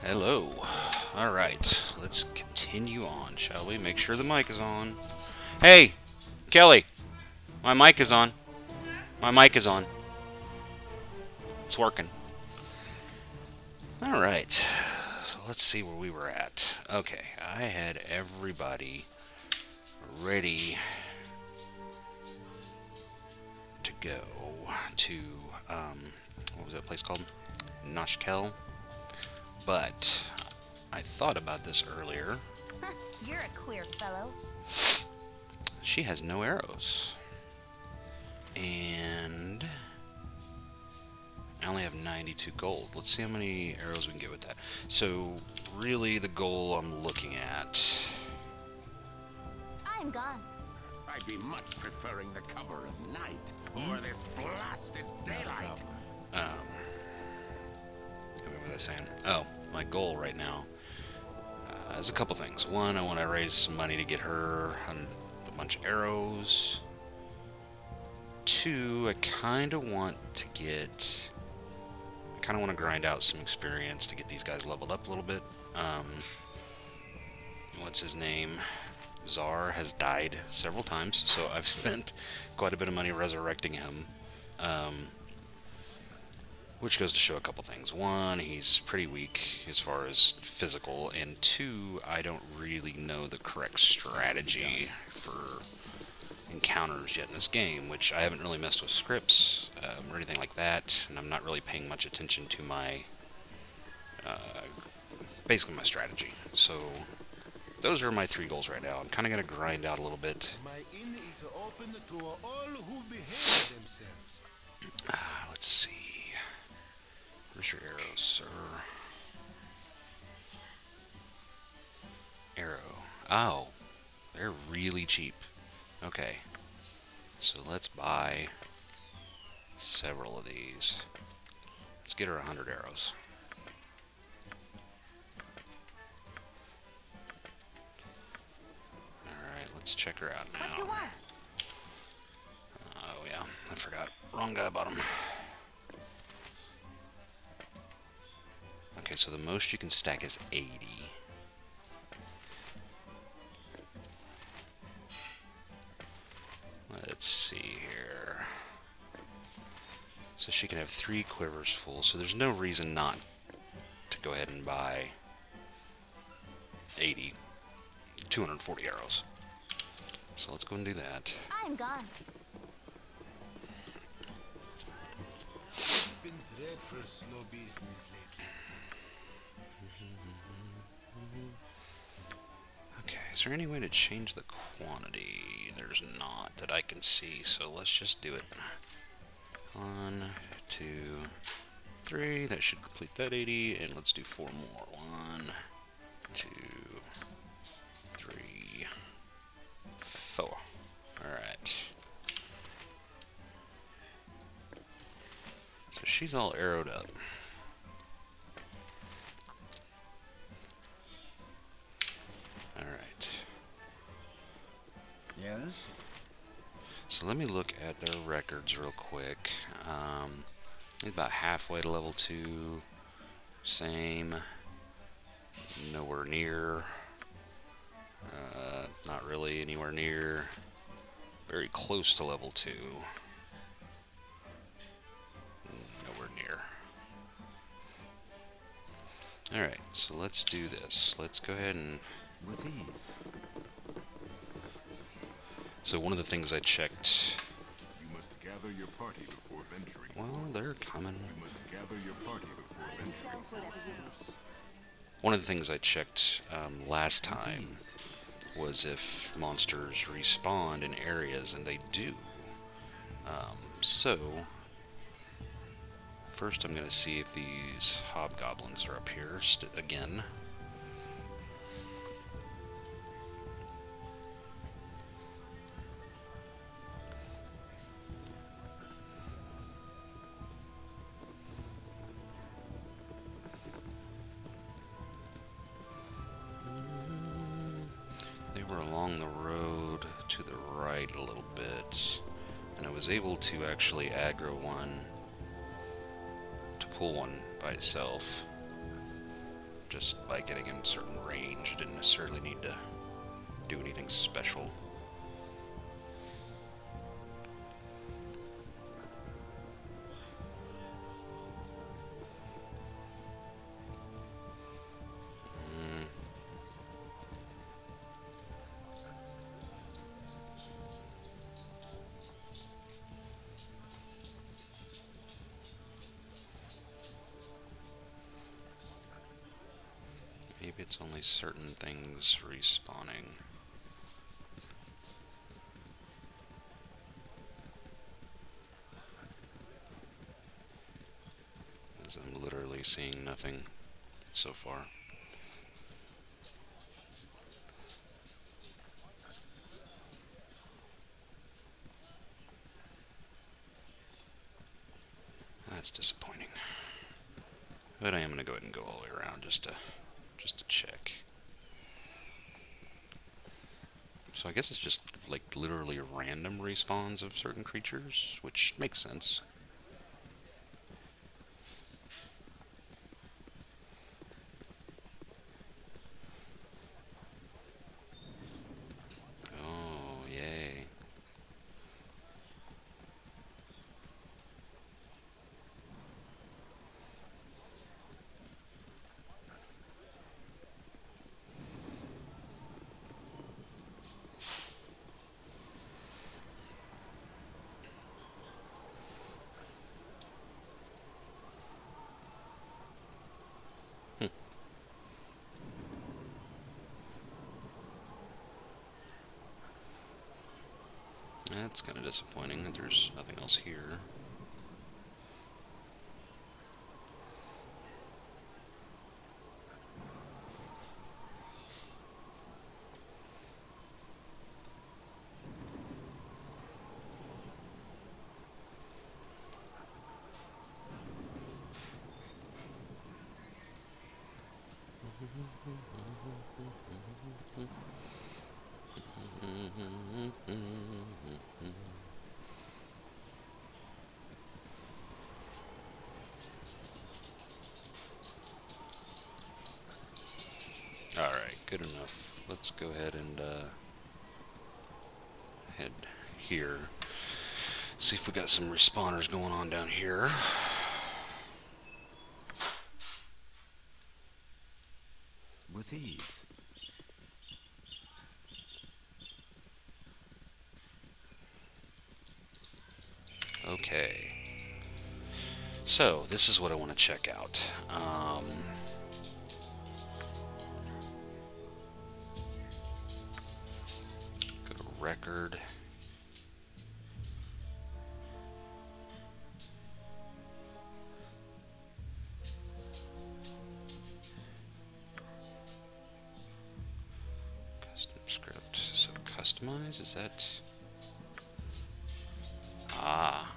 Hello. Alright, let's continue on, shall we? Make sure the mic is on. Hey! Kelly! My mic is on. My mic is on. It's working. Alright, so let's see where we were at. Okay, I had everybody ready to go to, what was that place called? Noshkel. But I thought about this earlier. You're a queer fellow. She has no arrows. And I only have 92 gold. Let's see how many arrows we can get with that. So, really, the goal I'm looking at. I'm gone. I'd be much preferring the cover of night or this blasted daylight. What was I saying? Oh, my goal right now is a couple things. One, I want to raise some money to get her a bunch of arrows. Two, I kind of want to grind out some experience to get these guys leveled up a little bit. What's his name? Czar has died several times, so I've spent quite a bit of money resurrecting him. Which goes to show a couple things. One, he's pretty weak as far as physical, and two, I don't really know the correct strategy for encounters yet in this game, which I haven't really messed with scripts or anything like that, and I'm not really paying much attention to my, basically my strategy. So, those are my 3 goals right now. I'm kind of going to grind out a little bit. My inn is open to all who behave themselves. Let's see. Where's your arrows, sir? Arrow. Oh, they're really cheap. Okay. So let's buy several of these. Let's get her 100 arrows. Alright, let's check her out What you now. want? Oh yeah, I forgot. Wrong guy bought them. Okay, so the most you can stack is 80. Let's see here. So she can have 3 quivers full, so there's no reason not to go ahead and buy 80, 240 arrows. So let's go and do that. I'm gone. It's been dreadful slow business lately. Okay, is there any way to change the quantity? There's not that I can see, so let's just do it. 1, 2, 3. That should complete that 80, and let's do 4 more. 1, 2, 3, 4. Alright. So she's all arrowed up. Alright. Yes? So let me look at their records real quick. He's about halfway to level 2. Same. Nowhere near. Not really anywhere near. Very close to level 2. Nowhere near. Alright, so let's do this. Let's go ahead and... With ease. So one of the things I checked... You must gather your party before venturing. Well, they're coming. You must gather your party before venturing. One of the things I checked last time was if monsters respawned in areas, and they do. So, first I'm going to see if these hobgoblins are up here again. They were along the road to the right a little bit, and I was able to actually aggro one, to pull one by itself, just by getting in certain range. It didn't necessarily need to do anything special. Maybe it's only certain things respawning. As I'm literally seeing nothing so far. That's disappointing. But I am going to go ahead and go all the way around just to check. So I guess it's just like literally random respawns of certain creatures, which makes sense. Oh, yay. That's kind of disappointing that there's nothing else here. Alright, good enough. Let's go ahead and head here. See if we got some respawners going on down here. With ease. Okay. So, this is what I want to check out. Go to record. Custom script. So, customize, is that... Ah.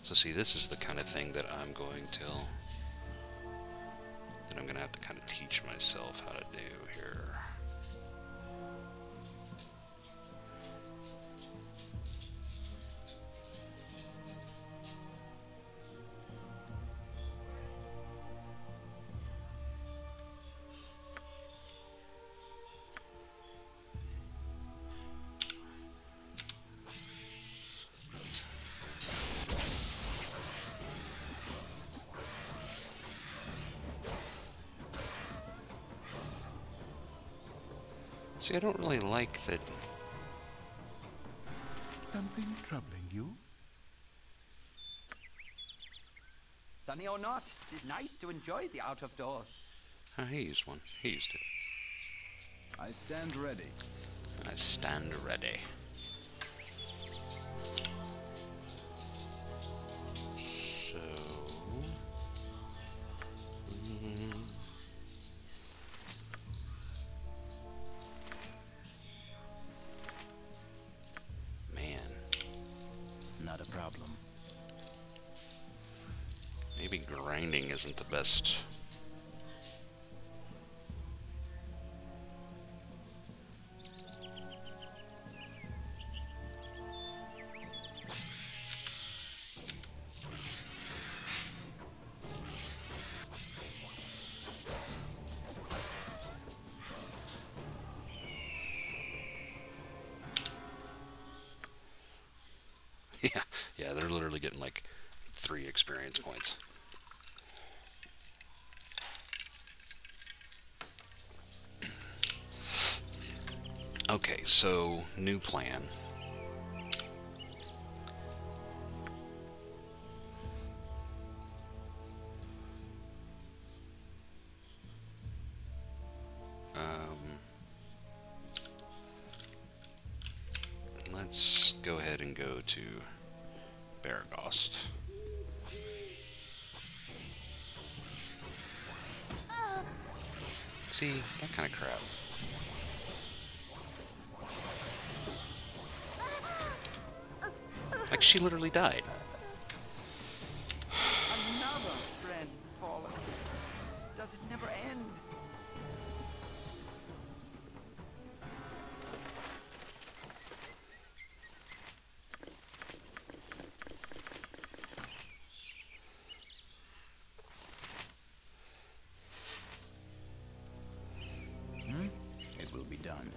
So see, this is the kind of thing that I'm going to have to kind of teach myself how to do here. See, I don't really like that. Something troubling you? Sunny or not, it is nice to enjoy the out of doors. Oh, he used one. He used it. I stand ready. I stand ready. So... Man. Not a problem. Maybe grinding isn't the best. 3 experience points. Okay, so new plan. Let's go ahead and go to Baragost. See, that kind of crap. Like, she literally died. Another friend fallen. Does it never end? It will be done.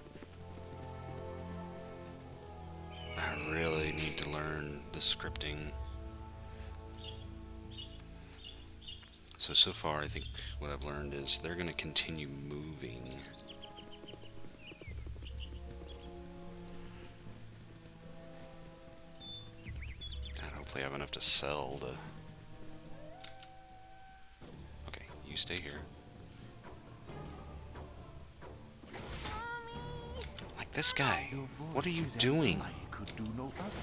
I really need to learn the scripting. So far, I think what I've learned is they're going to continue moving. And hopefully I have enough to sell to... Okay, you stay here. Like this guy. What are you doing? I could do no other.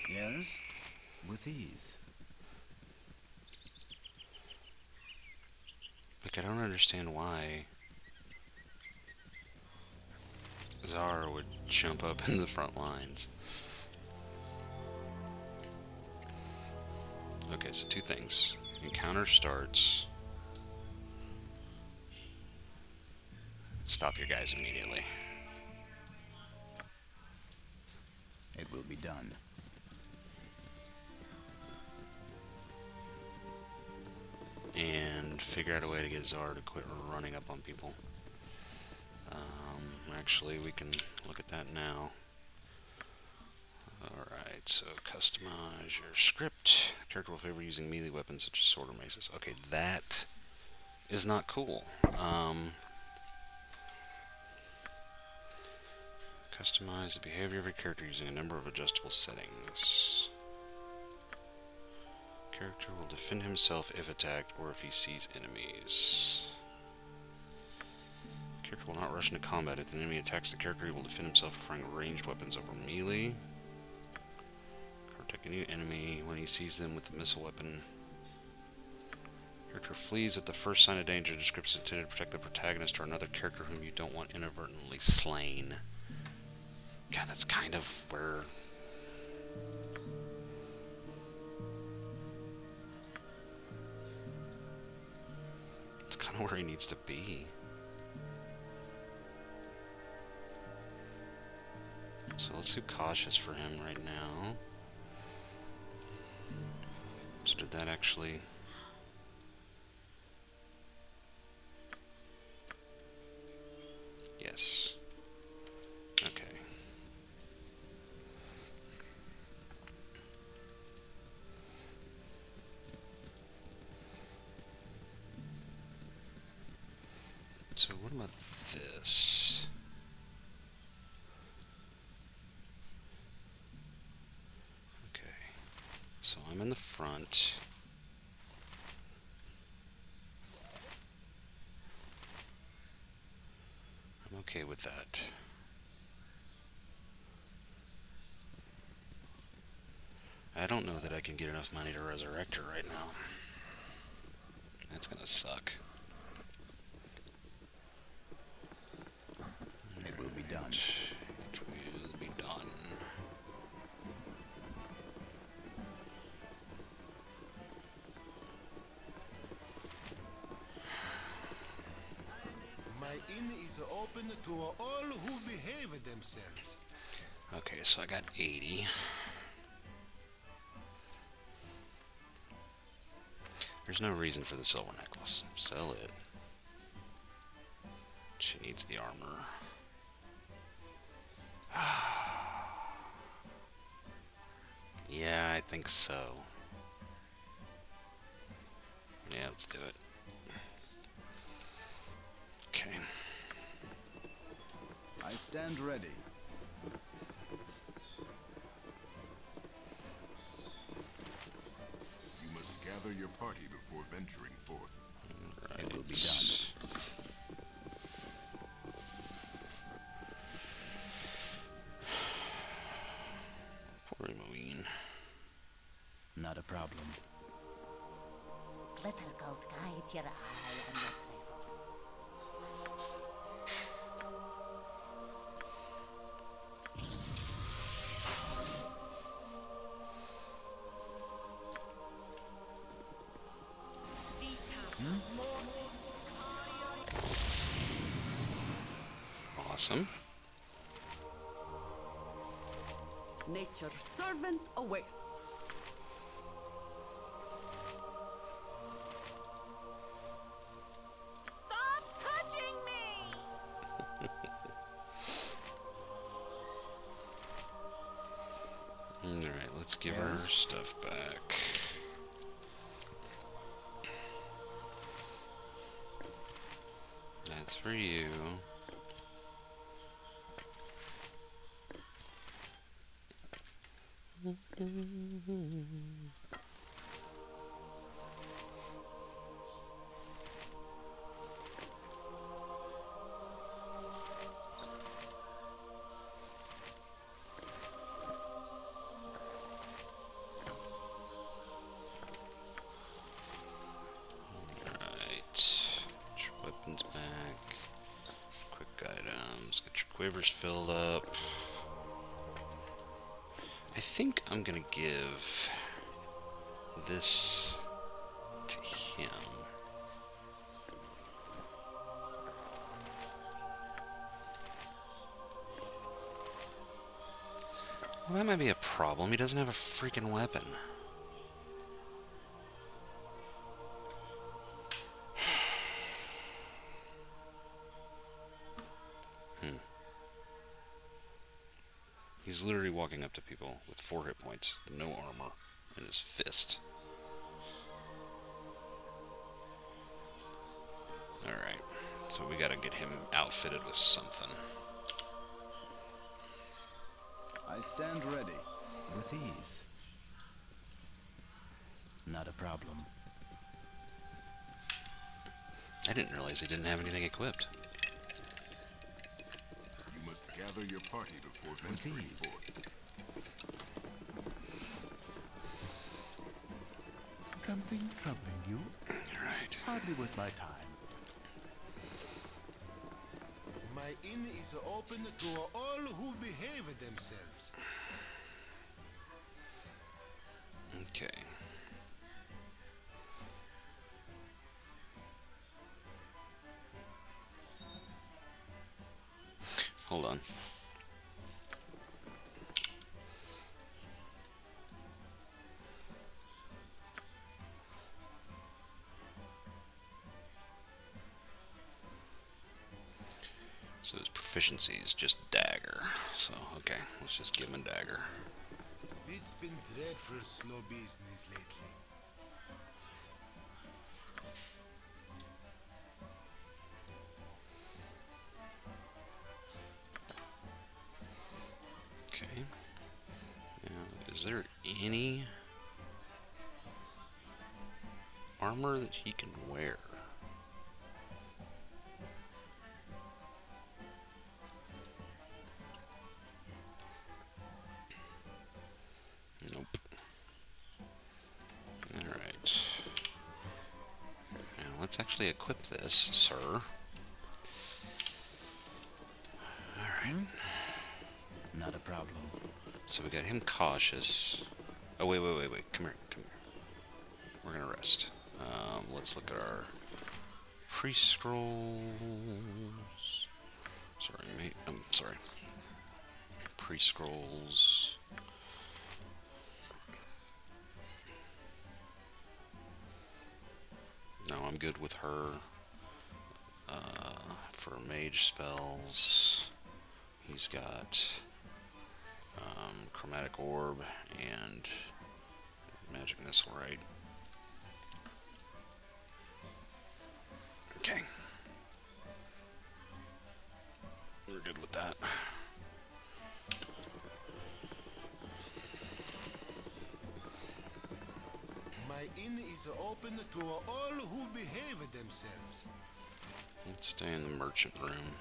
Yes, with ease. Like, I don't understand why Zara would jump up in the front lines. Okay, so 2 things. Encounter starts. Stop your guys immediately. It will be done. And figure out a way to get Zara to quit running up on people. Actually, we can look at that now. Alright, so customize your script. Character will favor using melee weapons such as sword or maces. Okay, that is not cool. Customize the behavior of your character using a number of adjustable settings. Character will defend himself if attacked or if he sees enemies. Character will not rush into combat. If the enemy attacks the character, he will defend himself preferring ranged weapons over melee. Protect a new enemy when he sees them with the missile weapon. Character flees at the first sign of danger. Description intended to protect the protagonist or another character whom you don't want inadvertently slain. God, that's kind of where... It's kind of where he needs to be. So let's do cautious for him right now. So did that actually... Yes. Okay. So what about this? Okay. So I'm in the front. I'm okay with that. I don't know that I can get enough money to resurrect her right now. That's gonna suck. It will be done. It will be done. My inn is open to all who behave themselves. Okay, so I got 80. There's no reason for the silver necklace. Sell it. She needs the armor. Yeah, I think so. Yeah, let's do it. Okay. I stand ready. You must gather your party before venturing forth. Right. It will be done. Poor Moeen. Not a problem. Glitter gold guide your eye and your travels. Awesome. Nature's servant awaits. Stop touching me! Alright, let's give her her stuff back. That's for you. Alright. Get your weapons back. Quick items. Get your quivers filled up. I think I'm gonna give this to him. Well, that might be a problem. He doesn't have a freaking weapon. He's literally walking up to people with 4 hit points, no armor, and his fist. Alright, so we gotta get him outfitted with something. I stand ready. With ease. Not a problem. I didn't realize he didn't have anything equipped. You must gather your party before venturing forth. Something troubling you? Alright. Hardly worth my time. My inn is open to all who behave themselves. Okay. Hold on. So his proficiency is just dagger. So, okay, let's just give him a dagger. It's been dreadful slow business lately. Okay. Now, is there any armor that he can wear? Nope. Alright. Now let's actually equip this, sir. Alright. Not a problem. So we got him cautious. Oh, wait. Come here. We're gonna rest. Let's look at our pre-scrolls. Sorry, mate. I'm sorry. Pre-scrolls. I'm good with her. For mage spells, he's got Chromatic Orb and Magic Missile, right? Okay. We're good with that. My inn is open to all who behave themselves. Let's stay in the merchant room.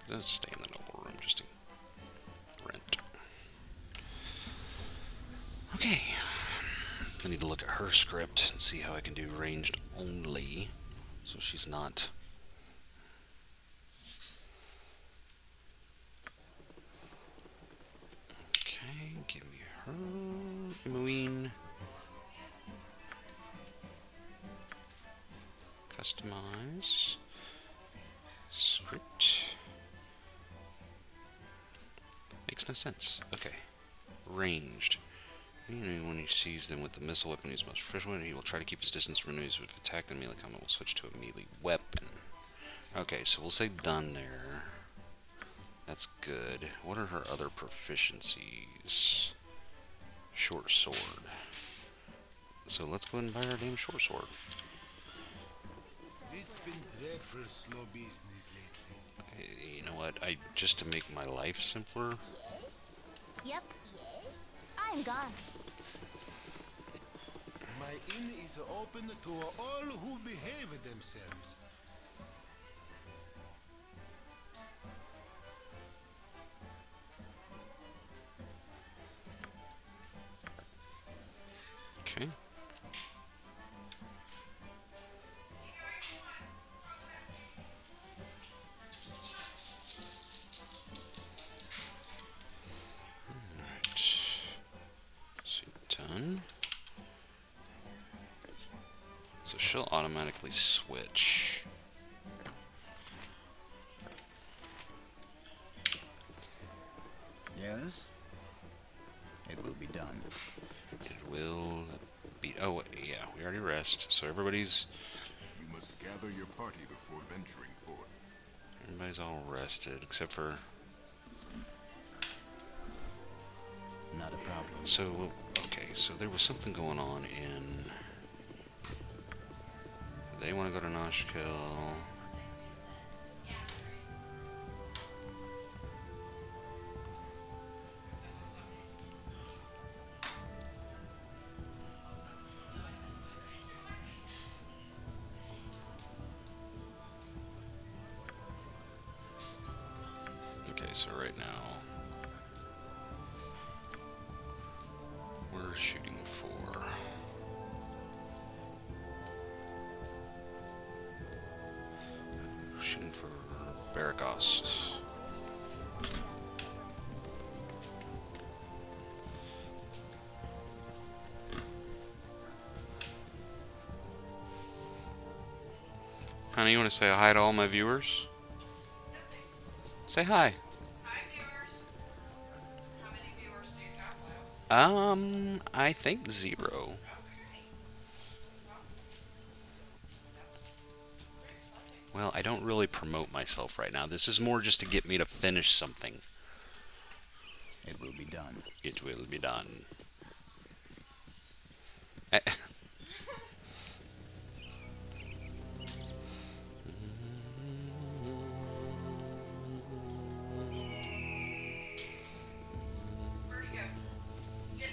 Let's stay in the noble room just to rent. Okay. I need to look at her script and see how I can do ranged only. So she's not... Okay, give me her... Muin. Customize. Script. Makes no sense. Okay. Ranged. When he sees them with the missile weapon, he's most frequent. He will try to keep his distance from enemies. If attacked, the melee combat will switch to a melee weapon. Okay, so we'll say done there. That's good. What are her other proficiencies? Short sword. So let's go ahead and buy her a damn short sword. It's been dreadful slow business lately. You know what? Just to make my life simpler. Yep. I'm gone. My inn is open to all who behave themselves. Okay. Alright. So done. So she'll automatically switch. Yes? It will be done. It will be... Oh, yeah, we already rest. So everybody's You must gather your party before venturing forth. Everybody's all rested, except for... Not a problem. So, okay, so there was something going on in... They want to go to Noshkill. Okay, so right now... We're shooting for... Shooting for Baragost. Honey, you want to say hi to all my viewers? Say hi. Hi, viewers. How many viewers do you have, Will? I think 0. Okay. Well, that's very exciting. Well, I don't really promote myself right now. This is more just to get me to finish something. It will be done. It will be done. Where'd he go? Get.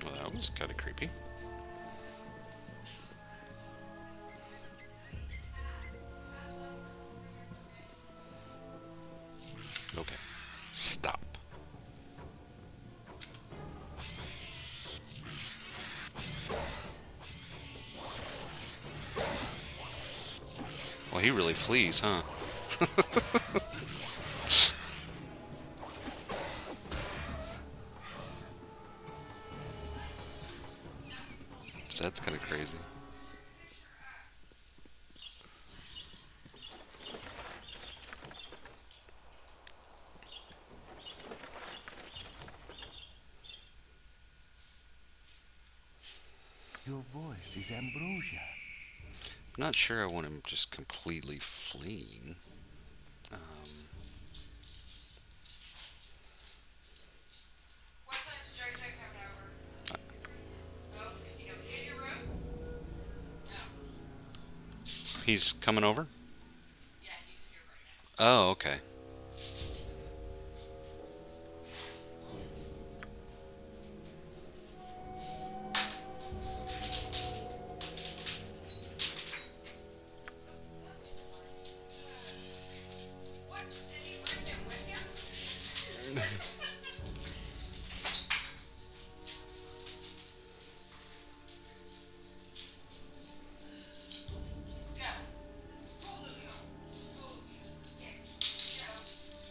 Well, that was kind of creepy. Okay. Stop. Well, he really flees, huh? That's kind of crazy. Your voice is ambrosia. I'm not sure I want him just completely fleeing. What time's JJ coming over? Oh, you know, in your room? No. He's coming over? Yeah, he's here right now. Oh, okay. What? Did he bring him with him? Go. Hold him, go. Hold him. Yeah. Go.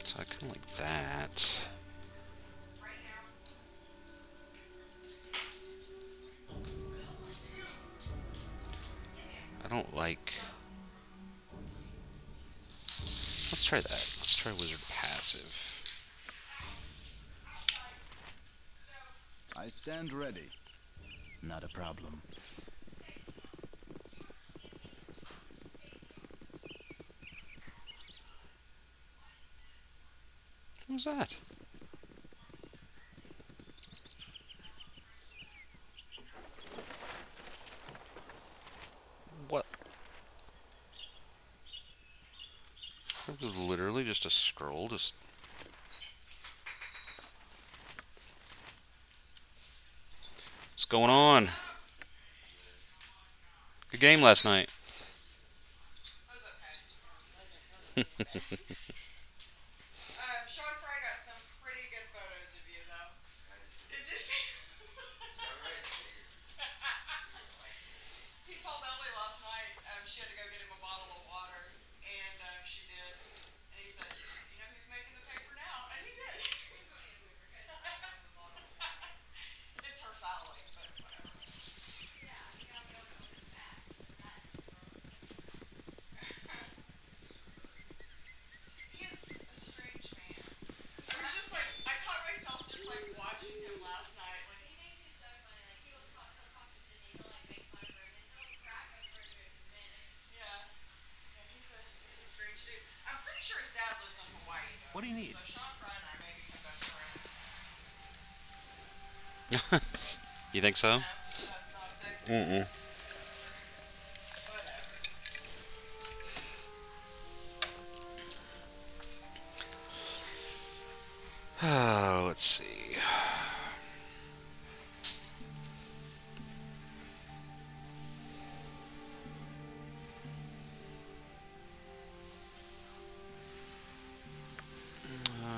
So I kind of like that. Right now. I don't like... Let's try that. Let's try Wizard Passive. I stand ready. Not a problem. What was that? What? It was literally just a scroll, just... What's going on? Good game last night. It was okay. Sean Fry got some pretty good photos of you, though. Did you see? He told Emily last night she had to go get him a bottle of water, and she did. And he said, "You know who's making the paper now?" And he did. It's her fouling, but whatever. He is a strange man. I was just like, I caught myself just like watching him last night. Like, he makes me so funny. Like, he'll talk to Sydney, he'll like make fun of her, and then he'll crack up for a good minute. Yeah. Yeah, he's a strange dude. I'm pretty sure his dad lives in Hawaii, though. What do you need? So Sean Fry and I may become best friends. You think so? No, that's not a thing. Mm-mm. Whatever. Let's see.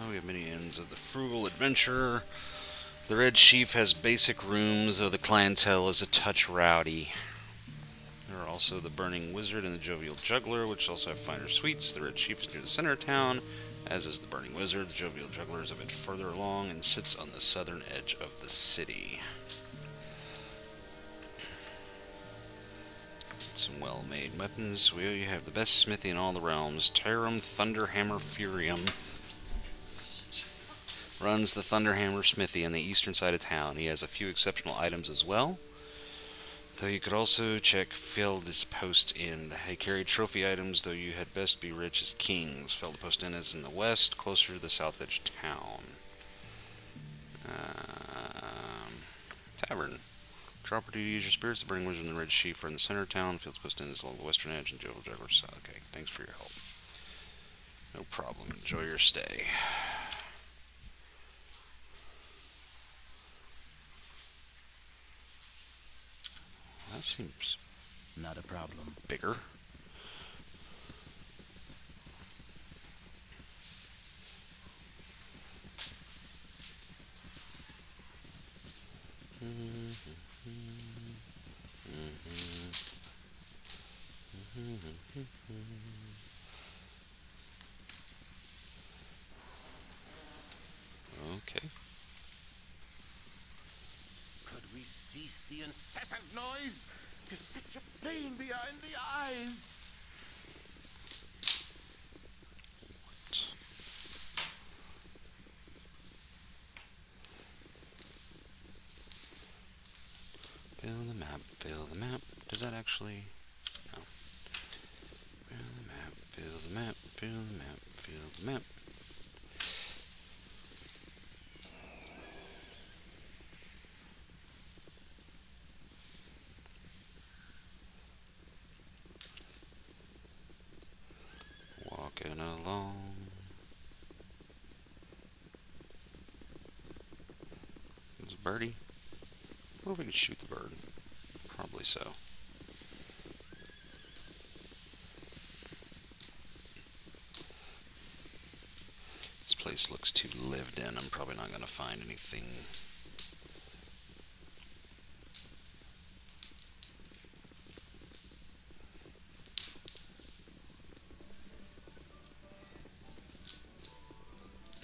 We have many ends of the frugal adventurer. The Red Chief has basic rooms, though the clientele is a touch rowdy. There are also the Burning Wizard and the Jovial Juggler, which also have finer suites. The Red Chief is near the center of town, as is the Burning Wizard. The Jovial Juggler is a bit further along and sits on the southern edge of the city. Some well-made weapons. You have the best smithy in all the realms. Tarum Thunderhammer Furium runs the Thunderhammer Smithy on the eastern side of town. He has a few exceptional items as well, though you could also check Feld's Post Inn. They carry trophy items, though you had best be rich as kings. Feld Post Inn is in the west, closer to the south edge of town. Tavern. Drop or do use your spirits. The Burning Wizard and the Red Chief are in the center of town. Field's Post Inn is along the western edge, and Jovial Juggler south. Okay, thanks for your help. No problem. Enjoy your stay. That seems Not a problem. bigger. Okay. Could we cease the incessant noise? 'Tis such a pain behind the eyes. Fill the map, fill the map. Does that actually... No. Fill the map, fill the map, fill the map, fill the map. Walking along. There's a birdie. I wonder if we could shoot the bird. Probably so. This place looks too lived in. I'm probably not going to find anything.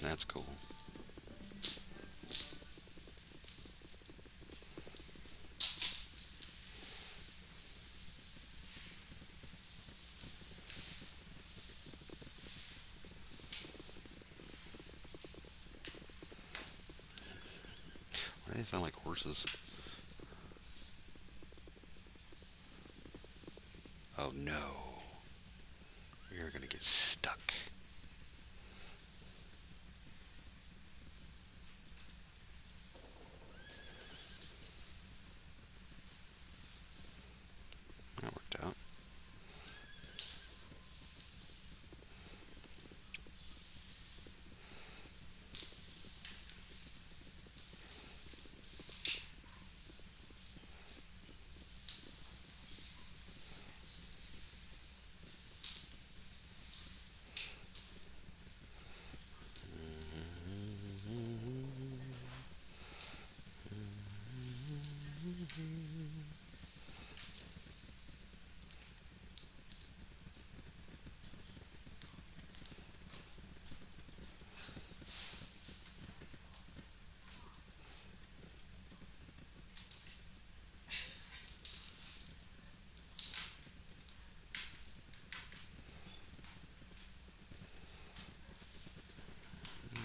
That's cool. Why do they sound like horses? Oh no. We're gonna get stuck. That worked out.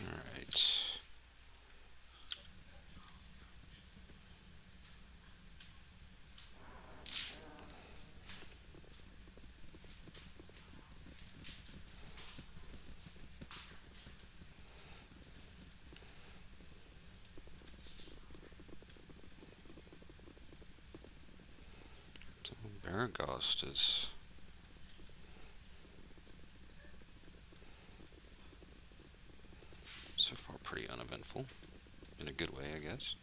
Alright. So Baragost is so far pretty uneventful. In a good way, I guess.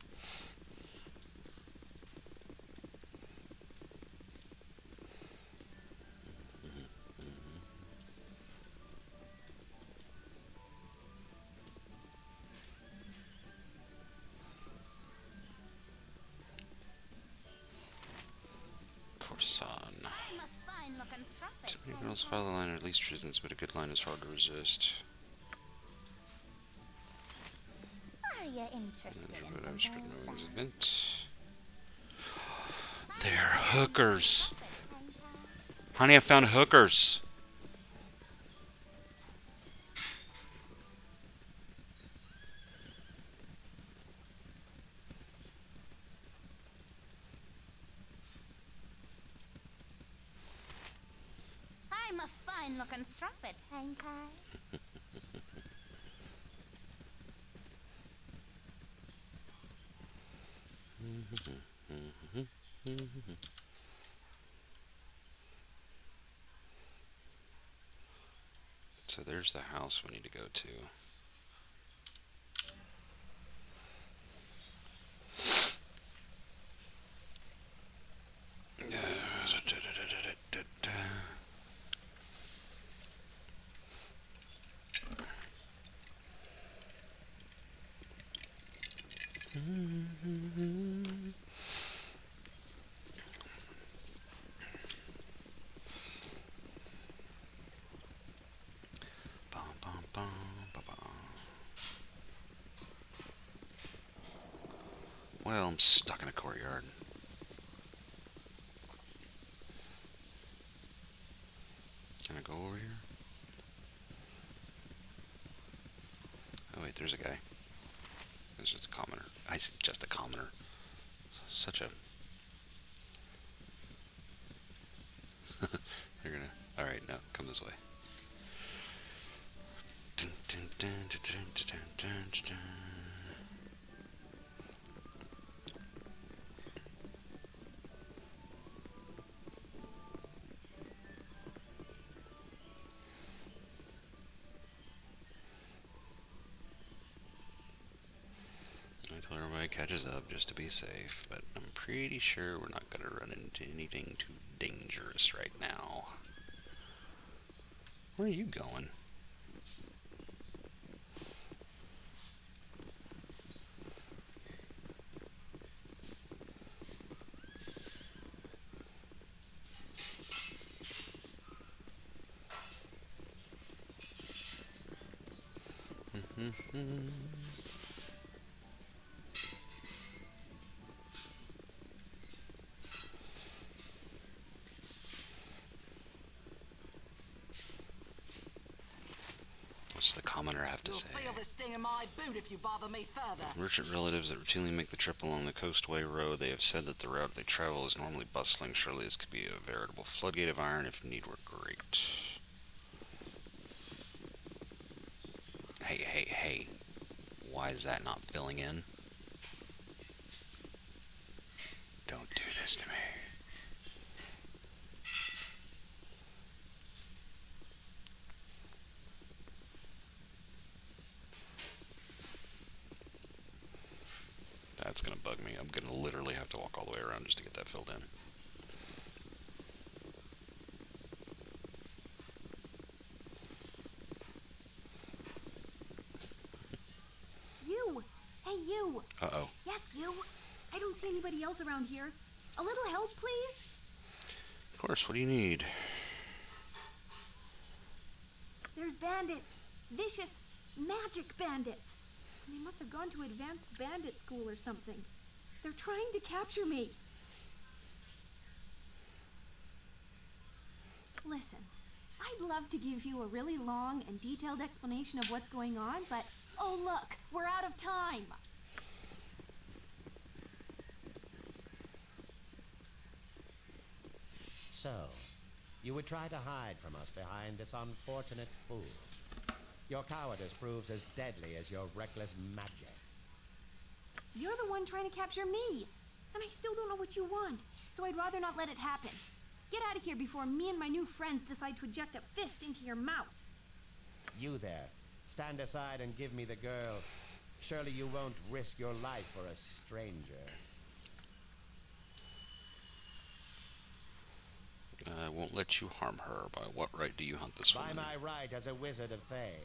Courtesan. I'm a fine-looking strumpet. Too many girls follow the line, or at least reasons, but a good line is hard to resist. Are you interested in But some I'm spreading my wings a bird bit. They're hookers. strumpet, ain't Honey, I found hookers. I? I'm a fine-looking strumpet, ain't I? So there's the house we need to go to. Bum, bum, bum, bum, bum. Well, I'm stuck in a courtyard. here's a guy. It's just a commoner. I said just a commoner. Such a... They're gonna... Alright, no, come this way. Dun, dun, dun, dun, dun, dun, dun, dun. Until everybody catches up just to be safe, but I'm pretty sure we're not going to run into anything too dangerous right now. Where are you going? What's the commoner have to say? Feel the sting in my boot if you bother me further. Merchant relatives that routinely make the trip along the coastway road, they have said that the route they travel is normally bustling. Surely this could be a veritable floodgate of iron if need were great. Hey. Why is that not filling in? Don't do this to me. That's gonna bug me. I'm gonna literally have to walk all the way around just to get that filled in. You! Hey, you! Uh-oh. Yes, you! I don't see anybody else around here. A little help, please? Of course, what do you need? There's bandits. Vicious, magic bandits. They must have gone to advanced bandit school or something. They're trying to capture me. Listen, I'd love to give you a really long and detailed explanation of what's going on, but oh look, we're out of time. So, you would try to hide from us behind this unfortunate fool. Your cowardice proves as deadly as your reckless magic. You're the one trying to capture me, and I still don't know what you want, so I'd rather not let it happen. Get out of here before me and my new friends decide to eject a fist into your mouth. You there, stand aside and give me the girl. Surely you won't risk your life for a stranger. I won't let you harm her. By what right do you hunt this woman? By my right as a wizard of Fae,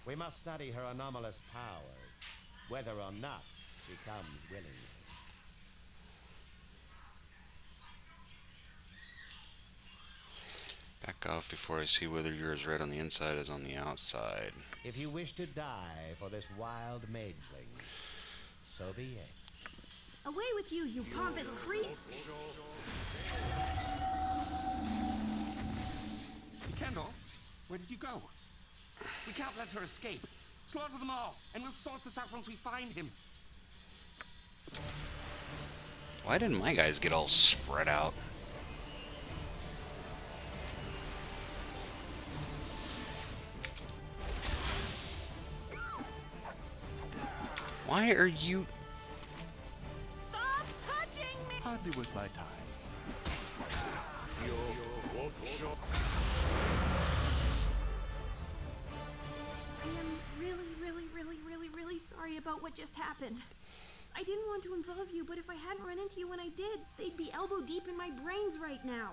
we must study her anomalous powers, whether or not she comes willingly. Back off before I see whether you're as red on the inside as on the outside. If you wish to die for this wild mageling, so be it. Away with you, you pompous creep! Kendall, where did you go? We can't let her escape. Slaughter them all, and we'll sort this out once we find him. Why didn't my guys get all spread out? Why are you... Stop touching me! Hardly worth my time. I am really sorry about what just happened. I didn't want to involve you, but if I hadn't run into you when I did, they'd be elbow deep in my brains right now.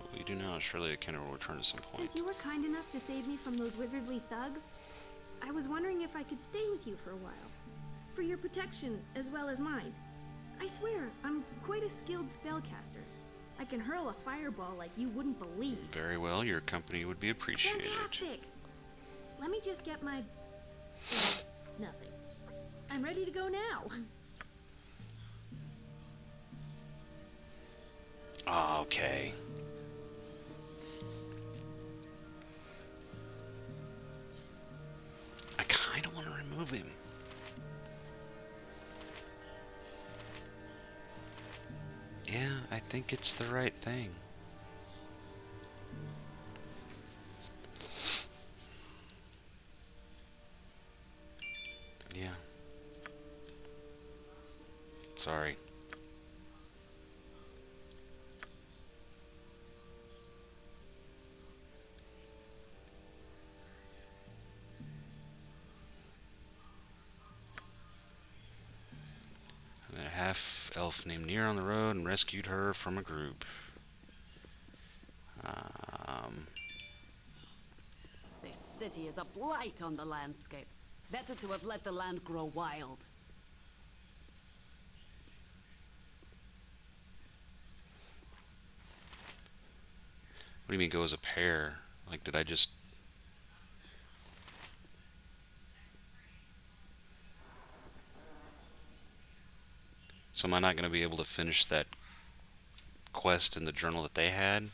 What we do now is surely a Kenner will return at some point. Since you were kind enough to save me from those wizardly thugs, I was wondering if I could stay with you for a while. For your protection, as well as mine. I swear, I'm quite a skilled spellcaster. I can hurl a fireball like you wouldn't believe. Very well, your company would be appreciated. Fantastic! Let me just get my... nothing. I'm ready to go now. Okay. of him. Yeah, I think it's the right thing. Yeah. Sorry. I met a half-elf named Near on the road and rescued her from a group. This city is a blight on the landscape. Better to have let the land grow wild. What do you mean go as a pair? Like, did I just... So am I not going to be able to finish that quest in the journal that they had?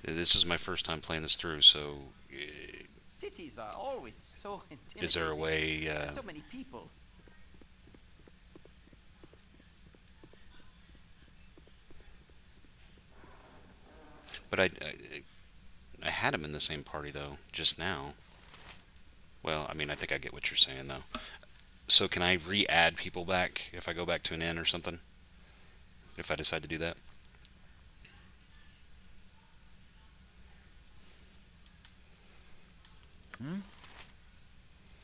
This is my first time playing this through, so... Cities are always so intimidating. Is there a way... There's so many people. But I had him in the same party, though, just now. Well, I mean, I think I get what you're saying, though. So can I re-add people back if I go back to an inn or something? If I decide to do that?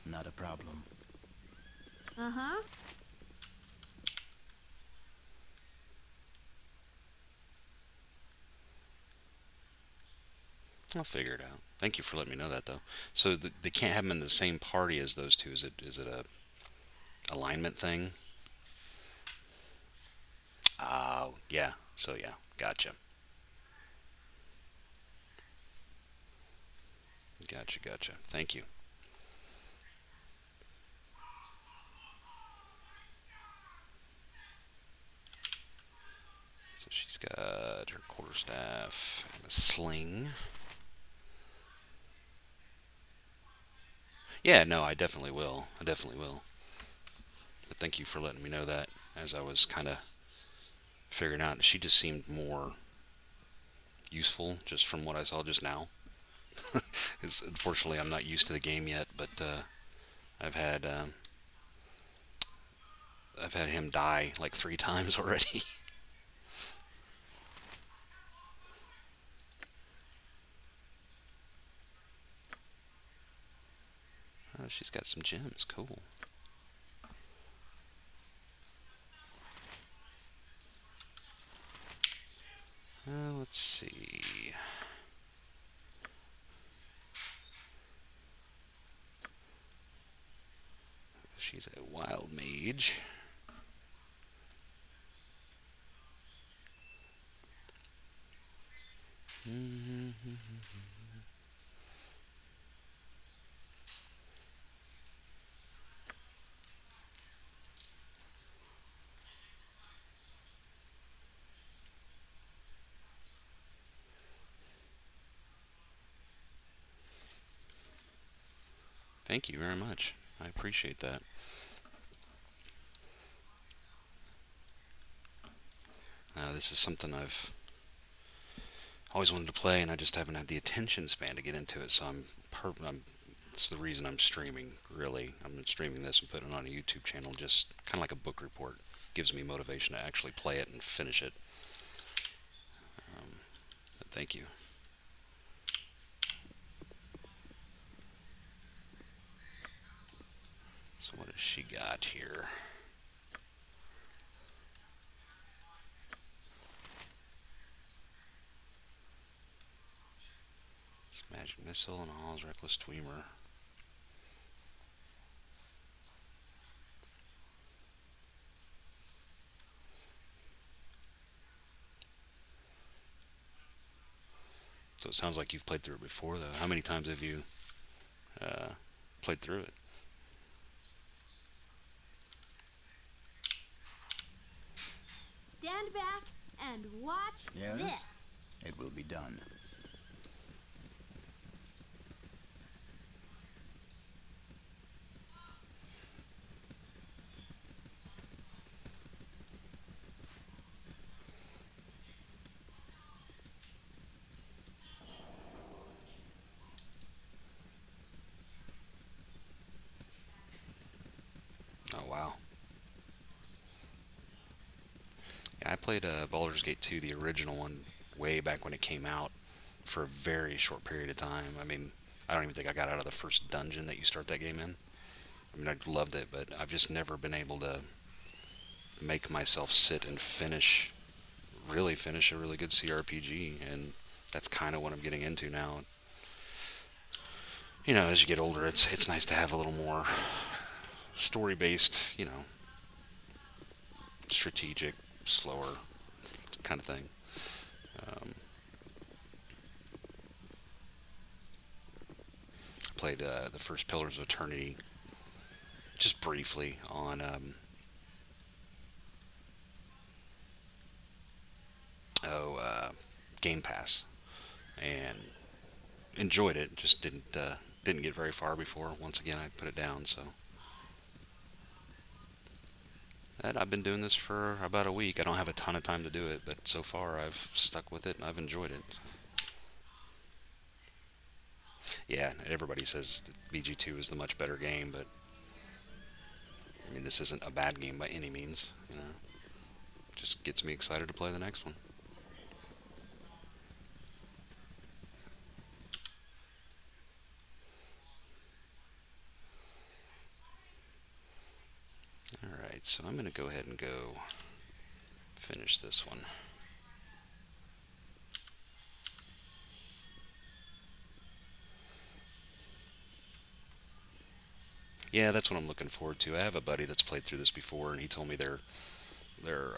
Not a problem. Uh-huh. I'll figure it out. Thank you for letting me know that, though. So they can't have them in the same party as those two. Is it a alignment thing? Oh, yeah. So, yeah. Gotcha. Gotcha. Thank you. So she's got her quarterstaff and a sling. Yeah, no, I definitely will. But thank you for letting me know that as I was kind of figuring out. She just seemed more useful just from what I saw just now. Unfortunately, I'm not used to the game yet, but I've had him die like 3 times already. Oh, she's got some gems. Cool. Let's see. She's a wild mage. Thank you very much. I appreciate that. This is something I've always wanted to play, and I just haven't had the attention span to get into it. So it's the reason I'm streaming. Really, I'm streaming this and putting it on a YouTube channel, just kind of like a book report. Gives me motivation to actually play it and finish it. But thank you. So what has she got here? Magic missile and Hall's reckless tweamer. So it sounds like you've played through it before, though. How many times have you played through it? Stand And watch Yes? this. It will be done. Oh, wow. Yeah, I played Baldur's Gate 2, the original one, way back when it came out, for a very short period of time. I mean, I don't even think I got out of the first dungeon that you start that game in. I mean, I loved it, but I've just never been able to make myself sit and really finish a really good CRPG, and that's kind of what I'm getting into now. You know, as you get older, it's nice to have a little more story-based, strategic, slower kind of thing. I played the first Pillars of Eternity just briefly on Game Pass, and enjoyed it. Just didn't get very far before once again I put it down. So and I've been doing this for about a week. I don't have a ton of time to do it, but so far I've stuck with it and I've enjoyed it. Yeah, everybody says that BG2 is the much better game, but I mean, this isn't a bad game by any means. Just gets me excited to play the next one. Alright, so I'm going to go ahead and go finish this one. Yeah, that's what I'm looking forward to. I have a buddy that's played through this before, and he told me there are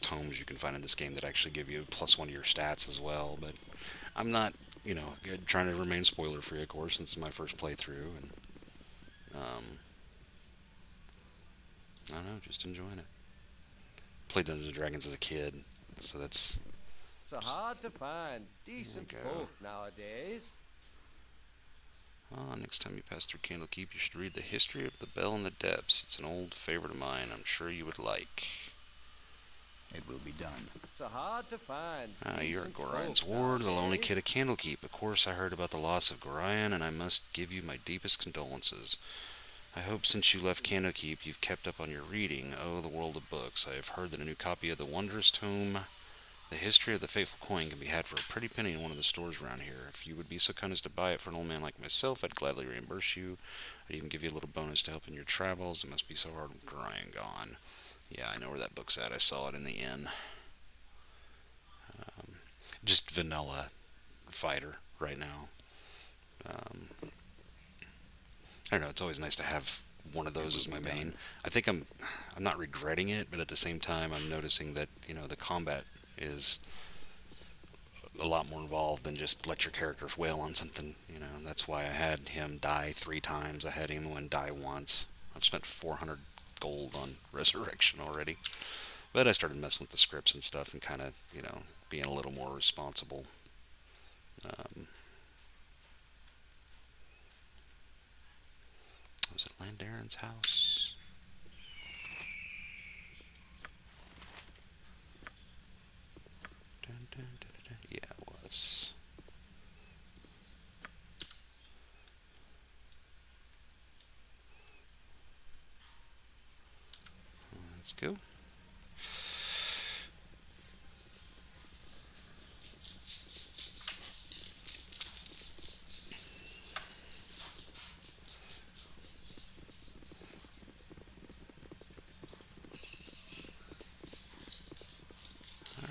tomes you can find in this game that actually give you +1 to your stats as well. But I'm not, trying to remain spoiler free, of course, since it's my first playthrough, and I don't know, just enjoying it. Played Dungeons and Dragons as a kid, so that's. It's hard to find decent folk nowadays. Next time you pass through Candlekeep, you should read The History of the Bell in the Depths. It's an old favorite of mine. I'm sure you would like. It will be done. It's hard to find. You're Gorian's ward, the lonely kid of Candlekeep. Of course, I heard about the loss of Gorian, and I must give you my deepest condolences. I hope since you left Candlekeep, you've kept up on your reading. Oh, the world of books. I have heard that a new copy of the wondrous tome, The History of the Fateful Coin, can be had for a pretty penny in one of the stores around here. If you would be so kind as to buy it for an old man like myself, I'd gladly reimburse you. I'd even give you a little bonus to help in your travels. It must be so hard with Gorian gone. Yeah, I know where that book's at. I saw it in the inn. Just vanilla fighter right now. I don't know, it's always nice to have one of those as my main. I think I'm not regretting it, but at the same time I'm noticing that, the combat is a lot more involved than just let your characters wail on something, That's why I had him die 3 times. I had him die once. I've spent 400 gold on Resurrection already. But I started messing with the scripts and stuff and kind of, being a little more responsible. Was it Landarin's house? Dun, dun, dun, dun. Yeah, it was. Let's go.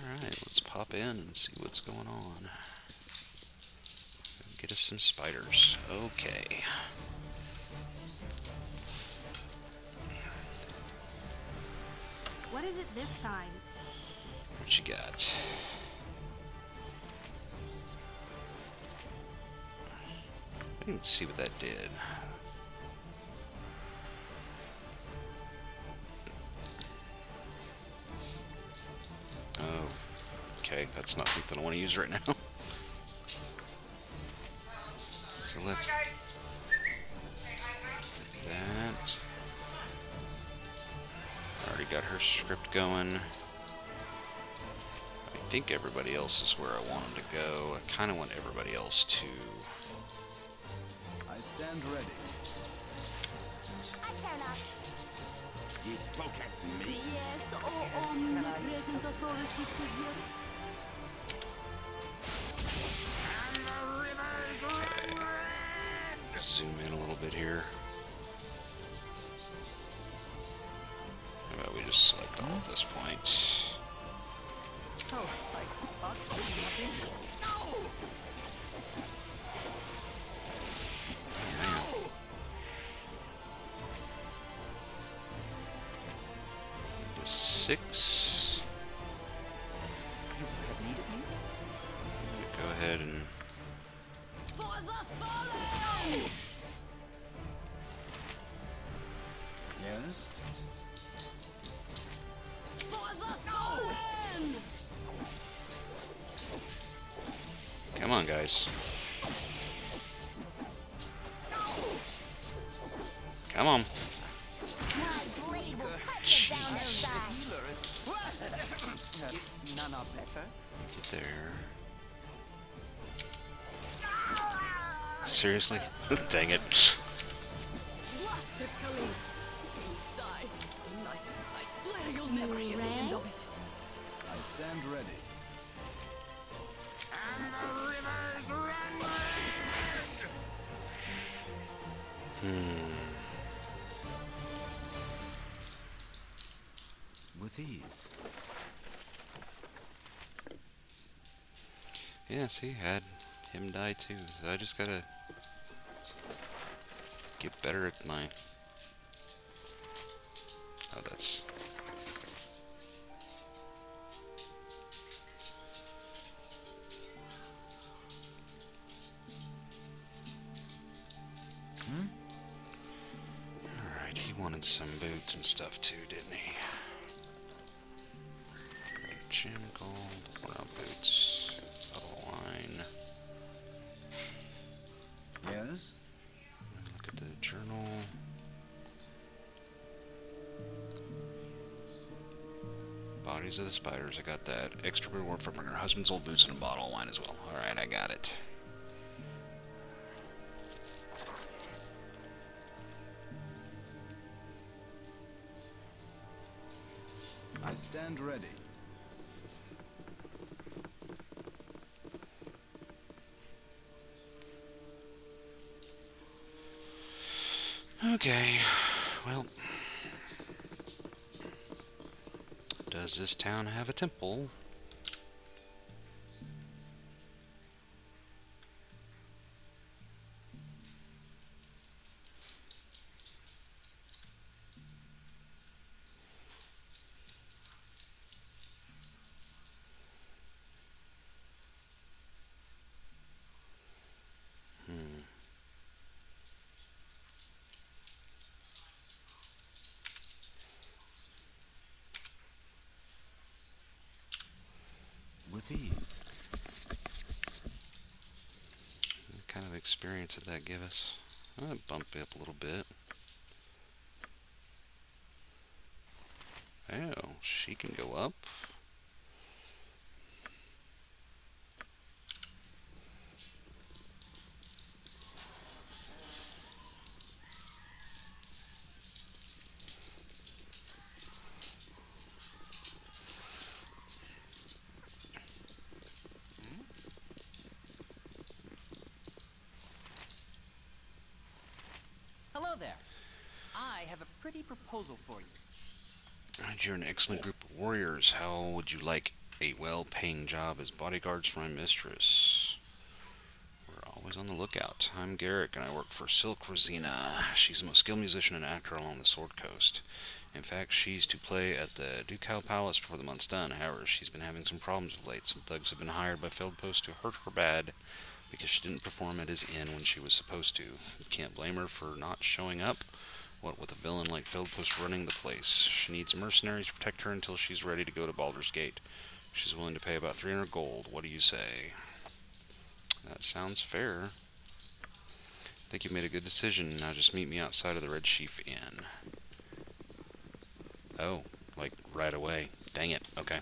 Alright, let's pop in and see what's going on. Get us some spiders. Okay. What is it this time? What you got? I didn't see what that did. that's not something I want to use right now. So let's get that. Already got her script going. I think everybody else is where I want them to go. I kind of want everybody else to... I stand ready. I care not. You spoke at me. Yes, omnipresent authority figure. Okay. Zoom in a little bit here. How about we just select all at this point? Oh, I thought you didn't have interest. No! The 6. You have need of me? Go ahead and... For the fallen! Yes? For the fallen! Come on, guys. Come on. Jeez. None are better. Get there. Seriously? Dang it. Die tonight. I swear you'll never hear the end of it. I stand ready. With ease. Yeah, see, had him die too. So I just gotta get better at my... Oh, that's... Alright, he wanted some boots and stuff too, didn't he? Gym gold, no boots, bottle line. Yes? Look at the journal. Bodies of the spiders, I got that. Extra reward for bringing her husband's old boots and a bottle of wine as well. Alright, I got it. I stand ready. Okay, well, does this town have a temple? With ease. What kind of experience did that give us? I'll bump it up a little bit. Oh, she can go up. Hello there. I have a pretty proposal for you. You're an excellent group of warriors. How would you like a well-paying job as bodyguards for my mistress? We're always on the lookout. I'm Garrick, and I work for Silk Rosina. She's the most skilled musician and actor along the Sword Coast. In fact, she's to play at the Ducal Palace before the month's done. However, she's been having some problems of late. Some thugs have been hired by Feldpost to hurt her bad because she didn't perform at his inn when she was supposed to. You can't blame her for not showing up. What with a villain like Feldpost running the place. She needs mercenaries to protect her until she's ready to go to Baldur's Gate. She's willing to pay about 300 gold. What do you say? That sounds fair. I think you've made a good decision. Now just meet me outside of the Red Sheaf Inn. Oh, like right away. Dang it. Okay.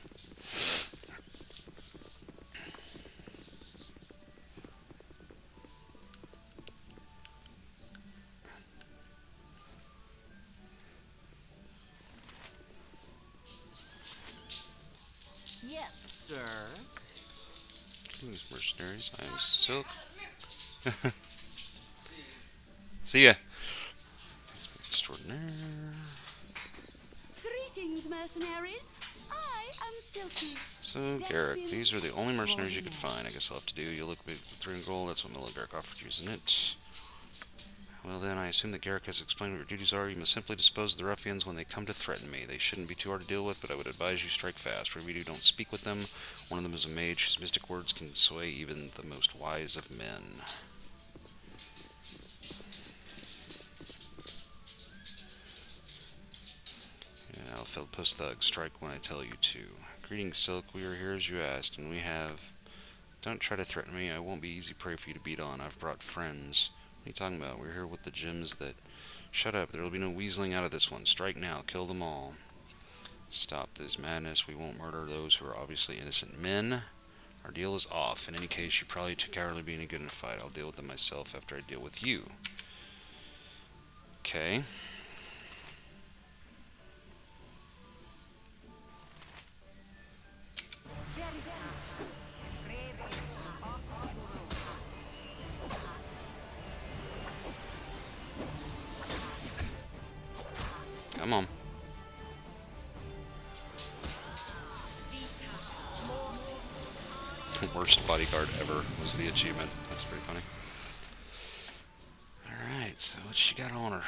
Yes, sir. These mercenaries. I am silk. See ya. Extraordinaire. Greetings, mercenaries. I am Silky. So, Garrick, these are the only mercenaries you could find. I guess I'll have to do. You look big with 3 gold. That's what Miller Garrick offered you, isn't it? Well then, I assume that Garrick has explained what your duties are. You must simply dispose of the ruffians when they come to threaten me. They shouldn't be too hard to deal with, but I would advise you strike fast. Wherever you don't speak with them. One of them is a mage whose mystic words can sway even the most wise of men. Yeah, Alfeld Post Thug, strike when I tell you to. Greetings, Silk. We are here as you asked, and we have... Don't try to threaten me. I won't be easy prey for you to beat on. I've brought friends. What are you talking about? We're here with the gems that... Shut up. There will be no weaseling out of this one. Strike now. Kill them all. Stop this madness. We won't murder those who are obviously innocent men. Our deal is off. In any case, you're probably too cowardly to be any good in a fight. I'll deal with them myself after I deal with you. Okay. Come on. Worst bodyguard ever was the achievement. That's pretty funny. Alright, so what she got on her?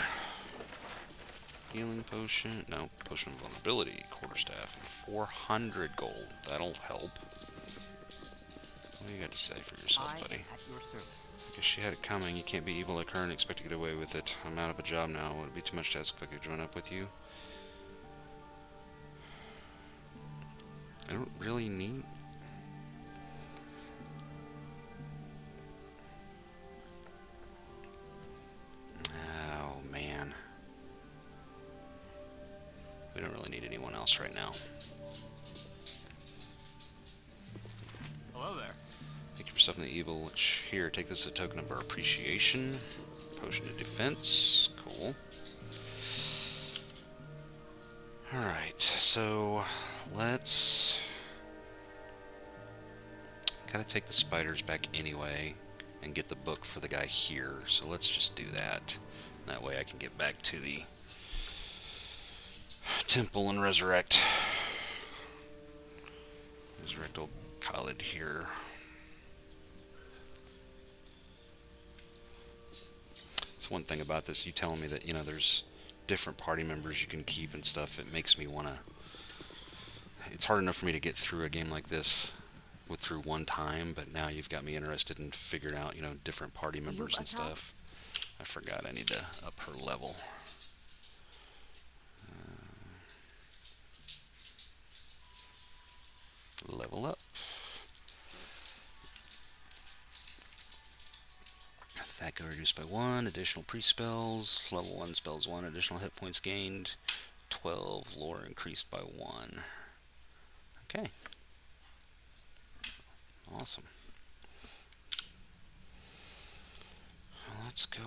Healing potion. No, potion of vulnerability. Quarterstaff. And 400 gold. That'll help. What do you got to say for yourself, buddy? I guess she had it coming. You can't be evil like her and expect to get away with it. I'm out of a job now. Would it be too much to ask if I could join up with you? I don't really need... Oh, man. We don't really need anyone else right now. Hello there. Thank you for stopping the evil. Which, here, take this as a token of our appreciation. Potion of defense. Cool. Alright, so let's... Gotta take the spiders back anyway and get the book for the guy here. So let's just do that. That way I can get back to the temple and resurrect old Khalid here. That's one thing about this. You telling me that, you know, there's different party members you can keep and stuff. It makes me want to... It's hard enough for me to get through a game like this through one time, but now you've got me interested in figuring out, you know, different party members and stuff. I forgot I need to up her level. Level up. Attack reduced by 1, additional pre-spells, level 1 spells 1, additional hit points gained, 12, lore increased by 1. Okay. Awesome. Let's go.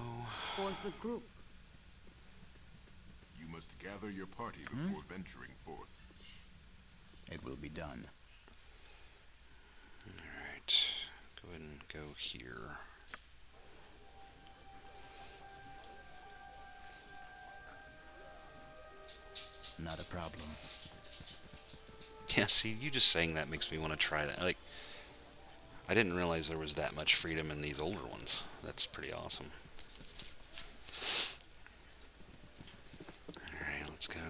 For the group. You must gather your party before venturing forth. It will be done. Alright. Go ahead and go here. Not a problem. Yeah, see, you just saying that makes me want to try that. Like, I didn't realize there was that much freedom in these older ones. That's pretty awesome. Alright, let's go.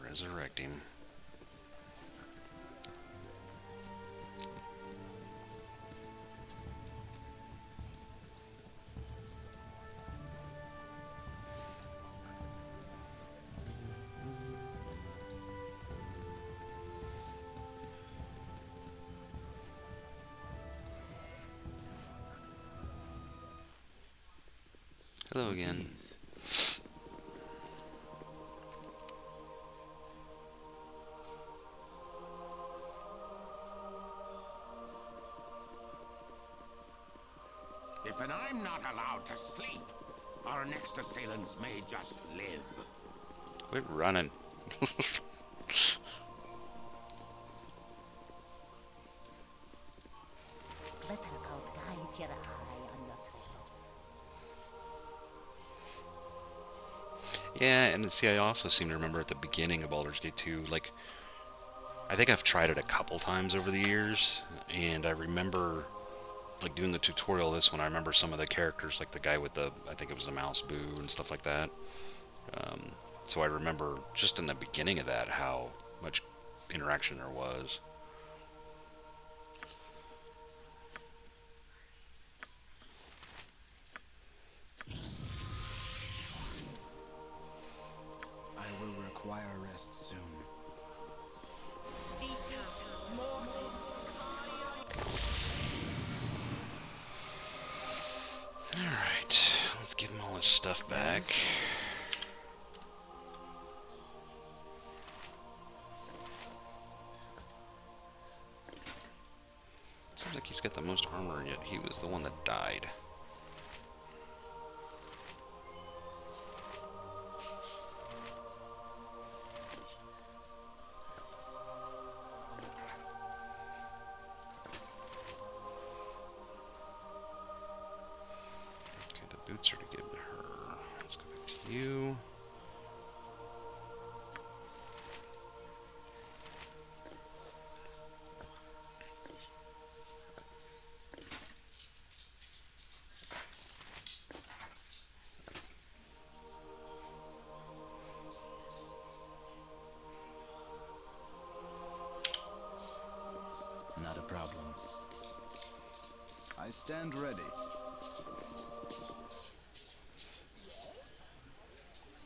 Resurrect him. Hello again. If I'm not allowed to sleep, our next assailants may just live. Quit running. Glitter coat guides your eye on your trails. Yeah, and see, I also seem to remember at the beginning of Baldur's Gate 2, like, I think I've tried it a couple times over the years, and I remember, like, doing the tutorial this one, I remember some of the characters, like the guy with the, I think it was the mouse boo and stuff like that. So I remember just in the beginning of that how much interaction there was. I will require rest soon. Alright, let's give him all his stuff back. Seems like he's got the most armor, yet he was the one that died. Okay, the boots are to give to her. Let's go back to you. Not a problem. I stand ready.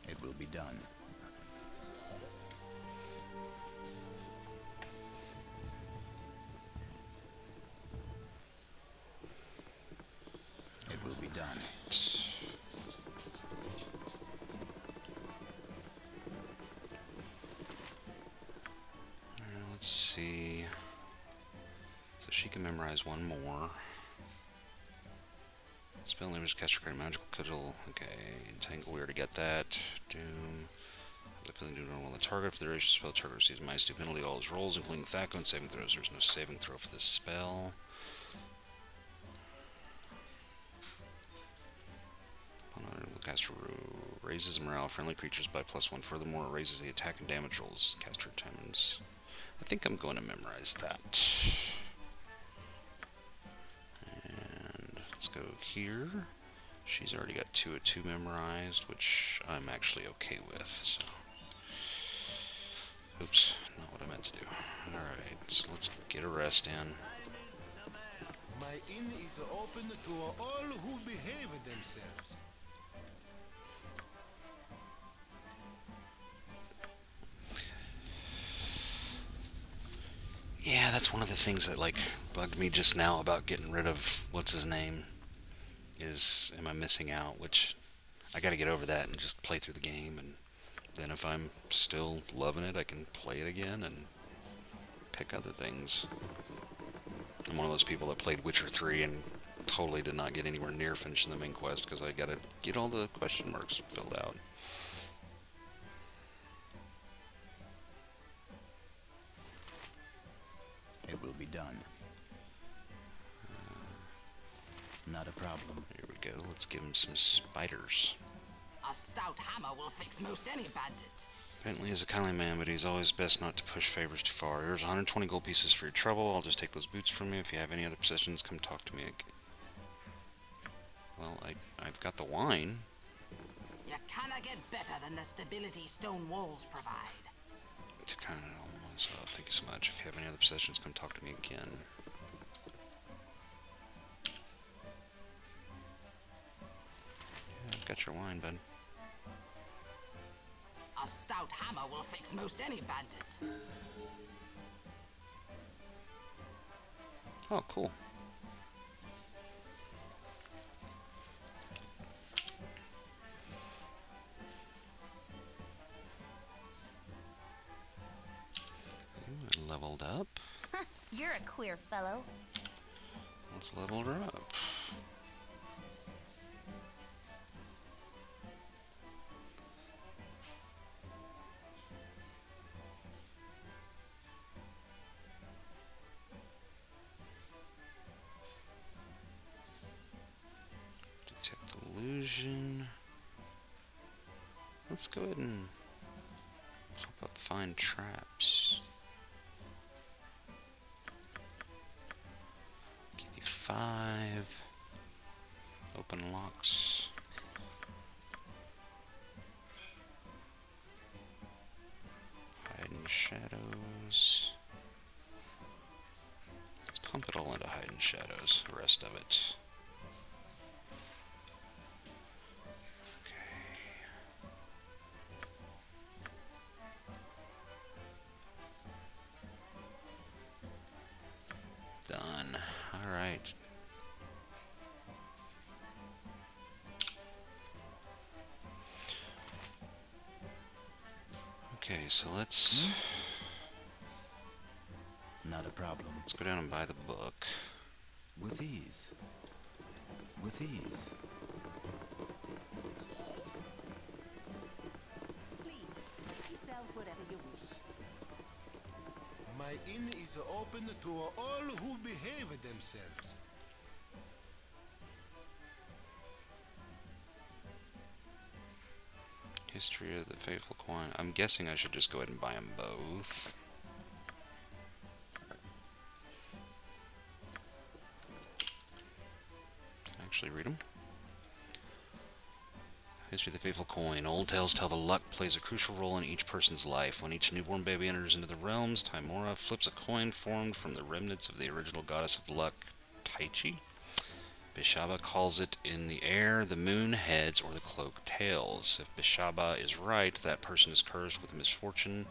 It will be done. It will be done. Let's see. So she can memorize one more. Spell image, cast your magical cudgel. Okay, entangle. We already get that. Doom. The feeling do normal on the target. For the duration spell, target receives -2 penalty all his rolls, including Thaco and saving throws. There's no saving throw for this spell. Caster raises morale friendly creatures by +1. Furthermore, it raises the attack and damage rolls. Caster determines. I think I'm going to memorize that. And let's go here. She's already got 2 of 2 memorized, which I'm actually okay with. So, oops, not what I meant to do. All right, so let's get a rest in. My inn is open to all who behave themselves. Yeah, that's one of the things that, like, bugged me just now about getting rid of, what's his name, is, am I missing out? Which, I gotta get over that and just play through the game, and then if I'm still loving it, I can play it again and pick other things. I'm one of those people that played Witcher 3 and totally did not get anywhere near finishing the main quest, because I gotta get all the question marks filled out. It will be done. Not a problem. Here we go. Let's give him some spiders. A stout hammer will fix most any bandit. Bentley is a kindly man, but he's always best not to push favors too far. Here's 120 gold pieces for your trouble. I'll just take those boots from you. If you have any other possessions, come talk to me again. Well, I've got the wine. You cannot get better than the stability stone walls provide. It's kind of almost. Thank you so much. If you have any other possessions, come talk to me again. Yeah, I've got your wine, bud. A stout hammer will fix most any bandit. Oh, cool. You're a queer fellow. Let's level her up. Detect illusion. Let's go ahead and pop up find traps. Give you 5. Open locks. Hide in shadows. Let's pump it all into hide in shadows, the rest of it. Done. Alright. Okay, so let's... Not a problem. Let's go down and buy the book. With ease. With ease. Please, he sells whatever you wish. My inn is open to all who behave themselves. History of the Faithful Coin. I'm guessing I should just go ahead and buy them both. Actually read them. History of the Faithful Coin. Old tales tell the luck plays a crucial role in each person's life. When each newborn baby enters into the realms, Timora flips a coin formed from the remnants of the original goddess of luck, Taichi. Bishaba calls it in the air, the moon heads, or the cloak tails. If Bishaba is right, that person is cursed with misfortune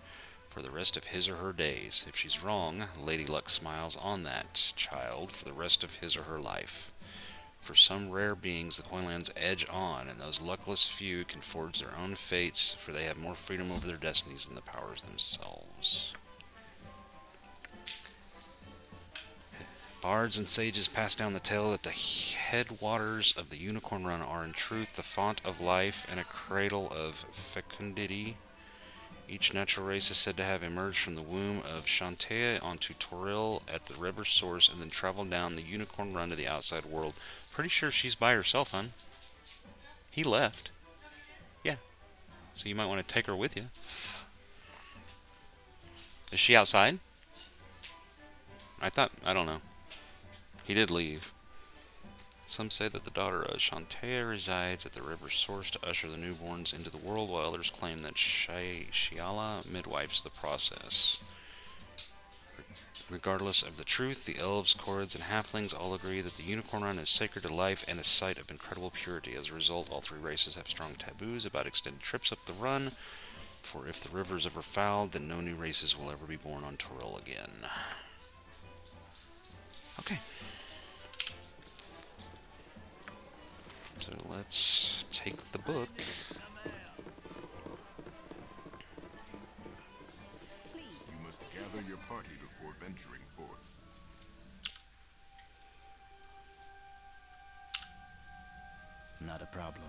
for the rest of his or her days. If she's wrong, Lady Luck smiles on that child for the rest of his or her life. For some rare beings, the coinlands edge on, and those luckless few can forge their own fates, for they have more freedom over their destinies than the powers themselves. Bards and sages pass down the tale that the headwaters of the Unicorn Run are in truth the font of life and a cradle of fecundity. Each natural race is said to have emerged from the womb of Shantae onto Toril at the river's source and then traveled down the Unicorn Run to the outside world. Pretty sure she's by herself, hon. He left. Yeah. So you might want to take her with you. Is she outside? I don't know. He did leave. Some say that the daughter of Shantae resides at the river's source to usher the newborns into the world, while others claim that Shiala midwifes the process. Regardless of the truth, the elves, Korrids, and halflings all agree that the Unicorn Run is sacred to life and a site of incredible purity. As a result, all three races have strong taboos about extended trips up the run, for if the river is ever fouled, then no new races will ever be born on Toril again. Okay. So let's take the book. You must gather your party before venturing forth. Not a problem.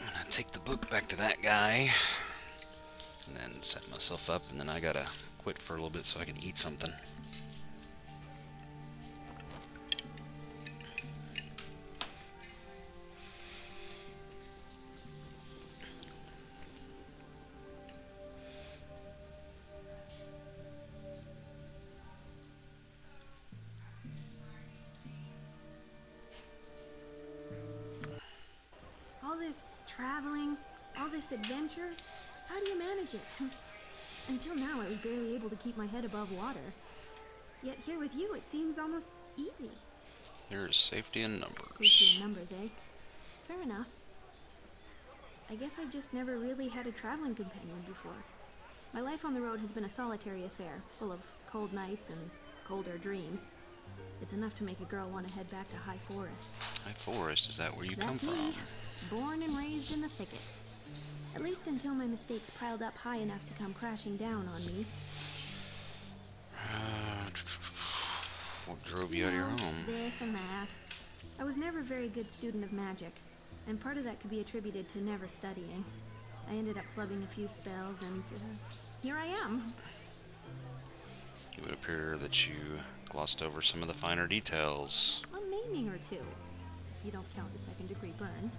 I'm gonna take the book back to that guy, and then set myself up, and then I gotta quit for a little bit so I can eat something. All this traveling, all this adventure, how do you manage it? Until now, I was barely able to keep my head above water. Yet here with you, it seems almost easy. There is safety in numbers. Safety in numbers, eh? Fair enough. I guess I've just never really had a traveling companion before. My life on the road has been a solitary affair, full of cold nights and colder dreams. It's enough to make a girl want to head back to High Forest. High Forest? Is that where you come That's from? me. Born and raised in the thicket. At least until my mistakes piled up high enough to come crashing down on me. What drove you out of your home? This and that. I was never a very good student of magic, and part of that could be attributed to never studying. I ended up flubbing a few spells, and here I am. It would appear that you glossed over some of the finer details. A maiming or two, if you don't count the second-degree burns.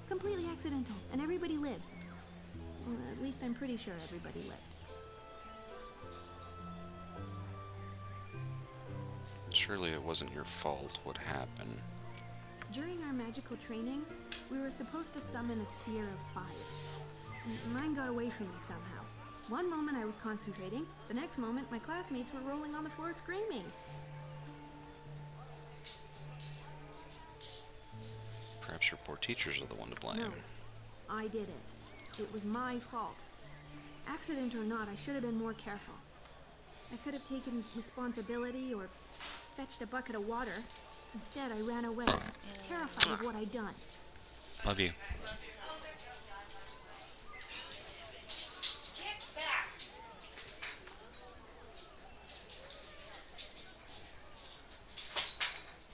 Completely accidental, and everybody lived. Well, at least I'm pretty sure everybody lived. Surely it wasn't your fault what happened. During our magical training, we were supposed to summon a sphere of fire. Mine got away from me somehow. One moment I was concentrating, the next moment my classmates were rolling on the floor screaming. Perhaps your poor teachers are the one to blame. No, I did it. It was my fault. Accident or not, I should have been more careful. I could have taken responsibility or fetched a bucket of water. Instead, I ran away, terrified of what I'd done. Love you.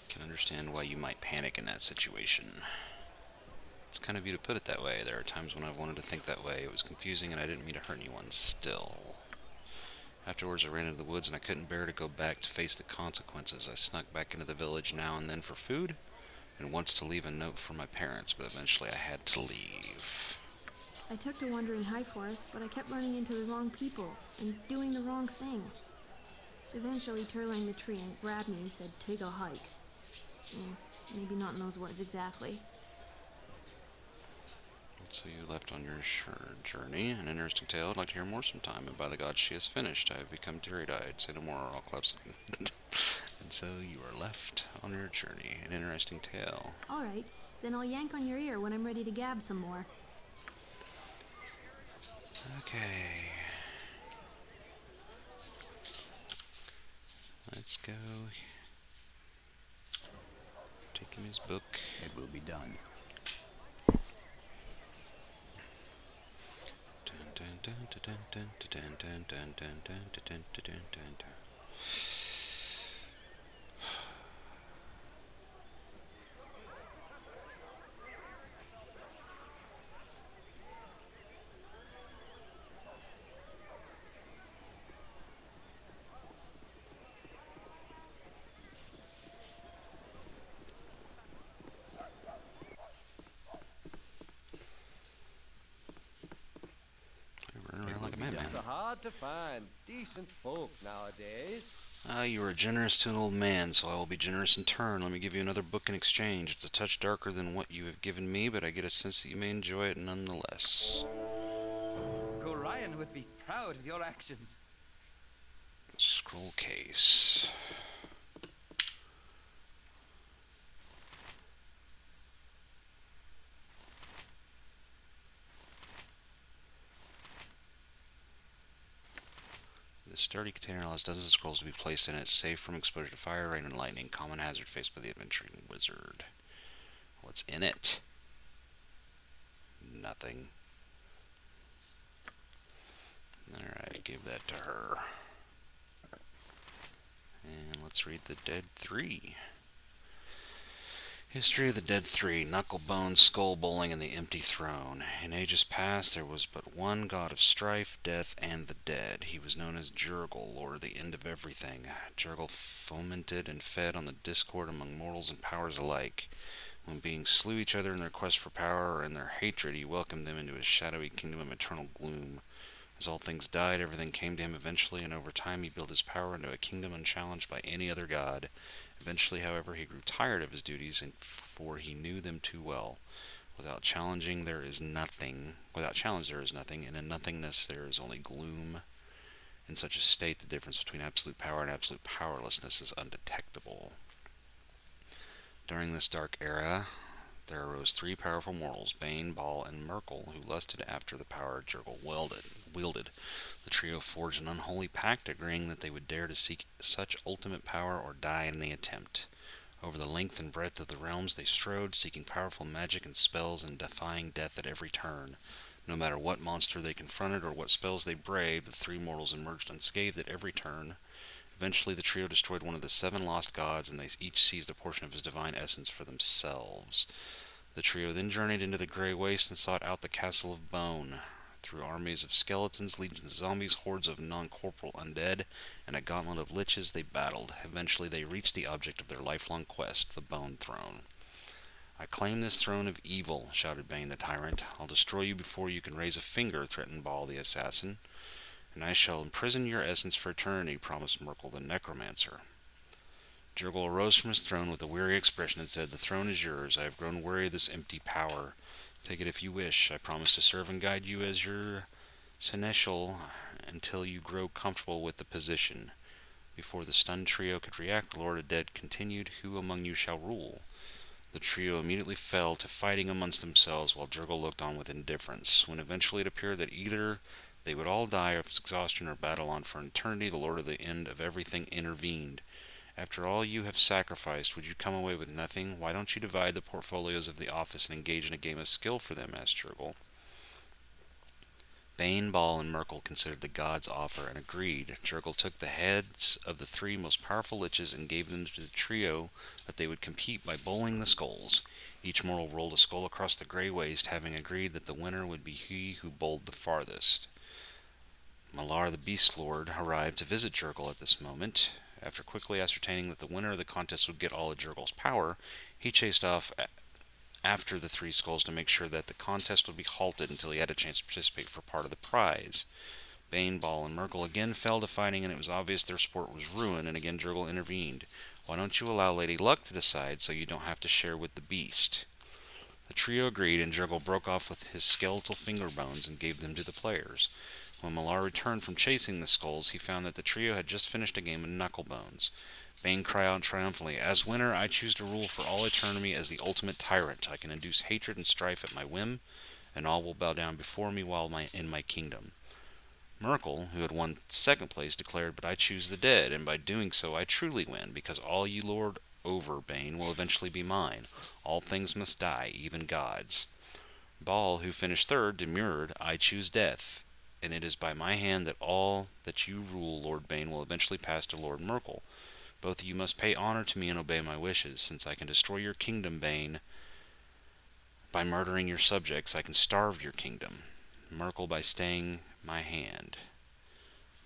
Can understand why you might panic in that situation. It's kind of you to put it that way. There are times when I've wanted to think that way. It was confusing and I didn't mean to hurt anyone still. Afterwards, I ran into the woods and I couldn't bear to go back to face the consequences. I snuck back into the village now and then for food, and once to leave a note for my parents, but eventually I had to leave. I took to wandering high forest, but I kept running into the wrong people and doing the wrong thing. Eventually, Turlang the tree grabbed me and said, "Take a hike." Maybe not in those words exactly. So you left on your journey. An interesting tale. I'd like to hear more sometime. And by the gods, she has finished. I have become teary-eyed. Say no more or I'll collapse. And so you are left on your journey. An interesting tale. All right, then I'll yank on your ear when I'm ready to gab some more. Okay. Let's go. Take him his book. It will be done. It's hard to find decent folk nowadays. You are generous to an old man, so I will be generous in turn. Let me give you another book in exchange. It's a touch darker than what you have given me, but I get a sense that you may enjoy it nonetheless. Gorion would be proud of your actions. Scroll case. The sturdy container allows dozens of scrolls to be placed in it, safe from exposure to fire, rain, and lightning. Common hazard faced by the adventuring wizard. What's in it? Nothing. Alright, give that to her. And let's read the Dead 3. History of the Dead Three, Knucklebone, Skull Bowling, and the Empty Throne. In ages past, there was but one god of strife, death, and the dead. He was known as Jurgle, Lord of the End of Everything. Jurgle fomented and fed on the discord among mortals and powers alike. When beings slew each other in their quest for power or in their hatred, he welcomed them into his shadowy kingdom of eternal gloom. As all things died, everything came to him eventually, and over time he built his power into a kingdom unchallenged by any other god. Eventually, however, he grew tired of his duties, for he knew them too well. Without challenge there is nothing, and in nothingness there is only gloom. In such a state, the difference between absolute power and absolute powerlessness is undetectable. During this dark era, there arose three powerful mortals, Bane, Baal, and Merkel, who lusted after the power Jurgle wielded. The trio forged an unholy pact, agreeing that they would dare to seek such ultimate power or die in the attempt. Over the length and breadth of the realms they strode, seeking powerful magic and spells and defying death at every turn. No matter what monster they confronted or what spells they braved, the three mortals emerged unscathed at every turn. Eventually, the trio destroyed one of the seven lost gods, and they each seized a portion of his divine essence for themselves. The trio then journeyed into the Grey Waste and sought out the Castle of Bone. Through armies of skeletons, legions of zombies, hordes of non-corporal undead, and a gauntlet of liches, they battled. Eventually, they reached the object of their lifelong quest, the Bone Throne. "I claim this throne of evil," shouted Bane the tyrant. "I'll destroy you before you can raise a finger," threatened Baal the assassin. "And I shall imprison your essence for eternity," promised Merkel the necromancer. Jurgle arose from his throne with a weary expression and said, "The throne is yours. I have grown weary of this empty power. Take it if you wish. I promise to serve and guide you as your seneschal until you grow comfortable with the position." Before the stunned trio could react, the Lord of Dead continued, "Who among you shall rule?" The trio immediately fell to fighting amongst themselves, while Jurgle looked on with indifference. When eventually it appeared that either they would all die of exhaustion or battle on for eternity, the Lord of the End of Everything intervened. "After all you have sacrificed, would you come away with nothing? Why don't you divide the portfolios of the office and engage in a game of skill for them?" asked Jurgle. Bane, Baal, and Merkel considered the god's offer and agreed. Jurgle took the heads of the three most powerful liches and gave them to the trio that they would compete by bowling the skulls. Each mortal rolled a skull across the Grey Waste, having agreed that the winner would be he who bowled the farthest. Malar the Beast Lord arrived to visit Jurgle at this moment. After quickly ascertaining that the winner of the contest would get all of Jurgle's power, he chased off after the three skulls to make sure that the contest would be halted until he had a chance to participate for part of the prize. Bane, Baal, and Merkel again fell to fighting, and it was obvious their sport was ruined, and again Jurgle intervened. "Why don't you allow Lady Luck to decide so you don't have to share with the beast?" The trio agreed, and Jurgle broke off with his skeletal finger bones and gave them to the players. When Malar returned from chasing the skulls, he found that the trio had just finished a game of knucklebones. Bane cried out triumphantly, "As winner, I choose to rule for all eternity as the ultimate tyrant. I can induce hatred and strife at my whim, and all will bow down before me while in my kingdom." Merkel, who had won second place, declared, "But I choose the dead, and by doing so I truly win, because all you lord over, Bane, will eventually be mine. All things must die, even gods." Baal, who finished third, demurred, "I choose death, and it is by my hand that all that you rule, Lord Bane, will eventually pass to Lord Merkel. Both of you must pay honor to me and obey my wishes. Since I can destroy your kingdom, Bane, by murdering your subjects, I can starve your kingdom. Merkel by staying my hand."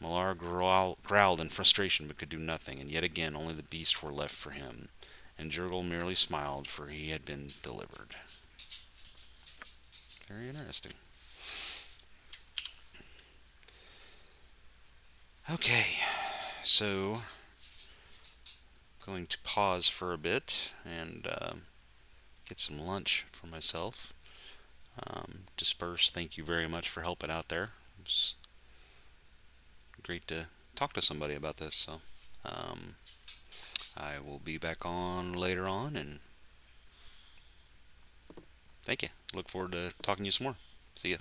Malar growled in frustration but could do nothing, and yet again only the beasts were left for him, and Jurgle merely smiled, for he had been delivered. Very interesting. Okay, so going to pause for a bit and get some lunch for myself. Disperse, thank you very much for helping out there. It's great to talk to somebody about this, so I will be back on later on, and thank you. Look forward to talking to you some more. See ya.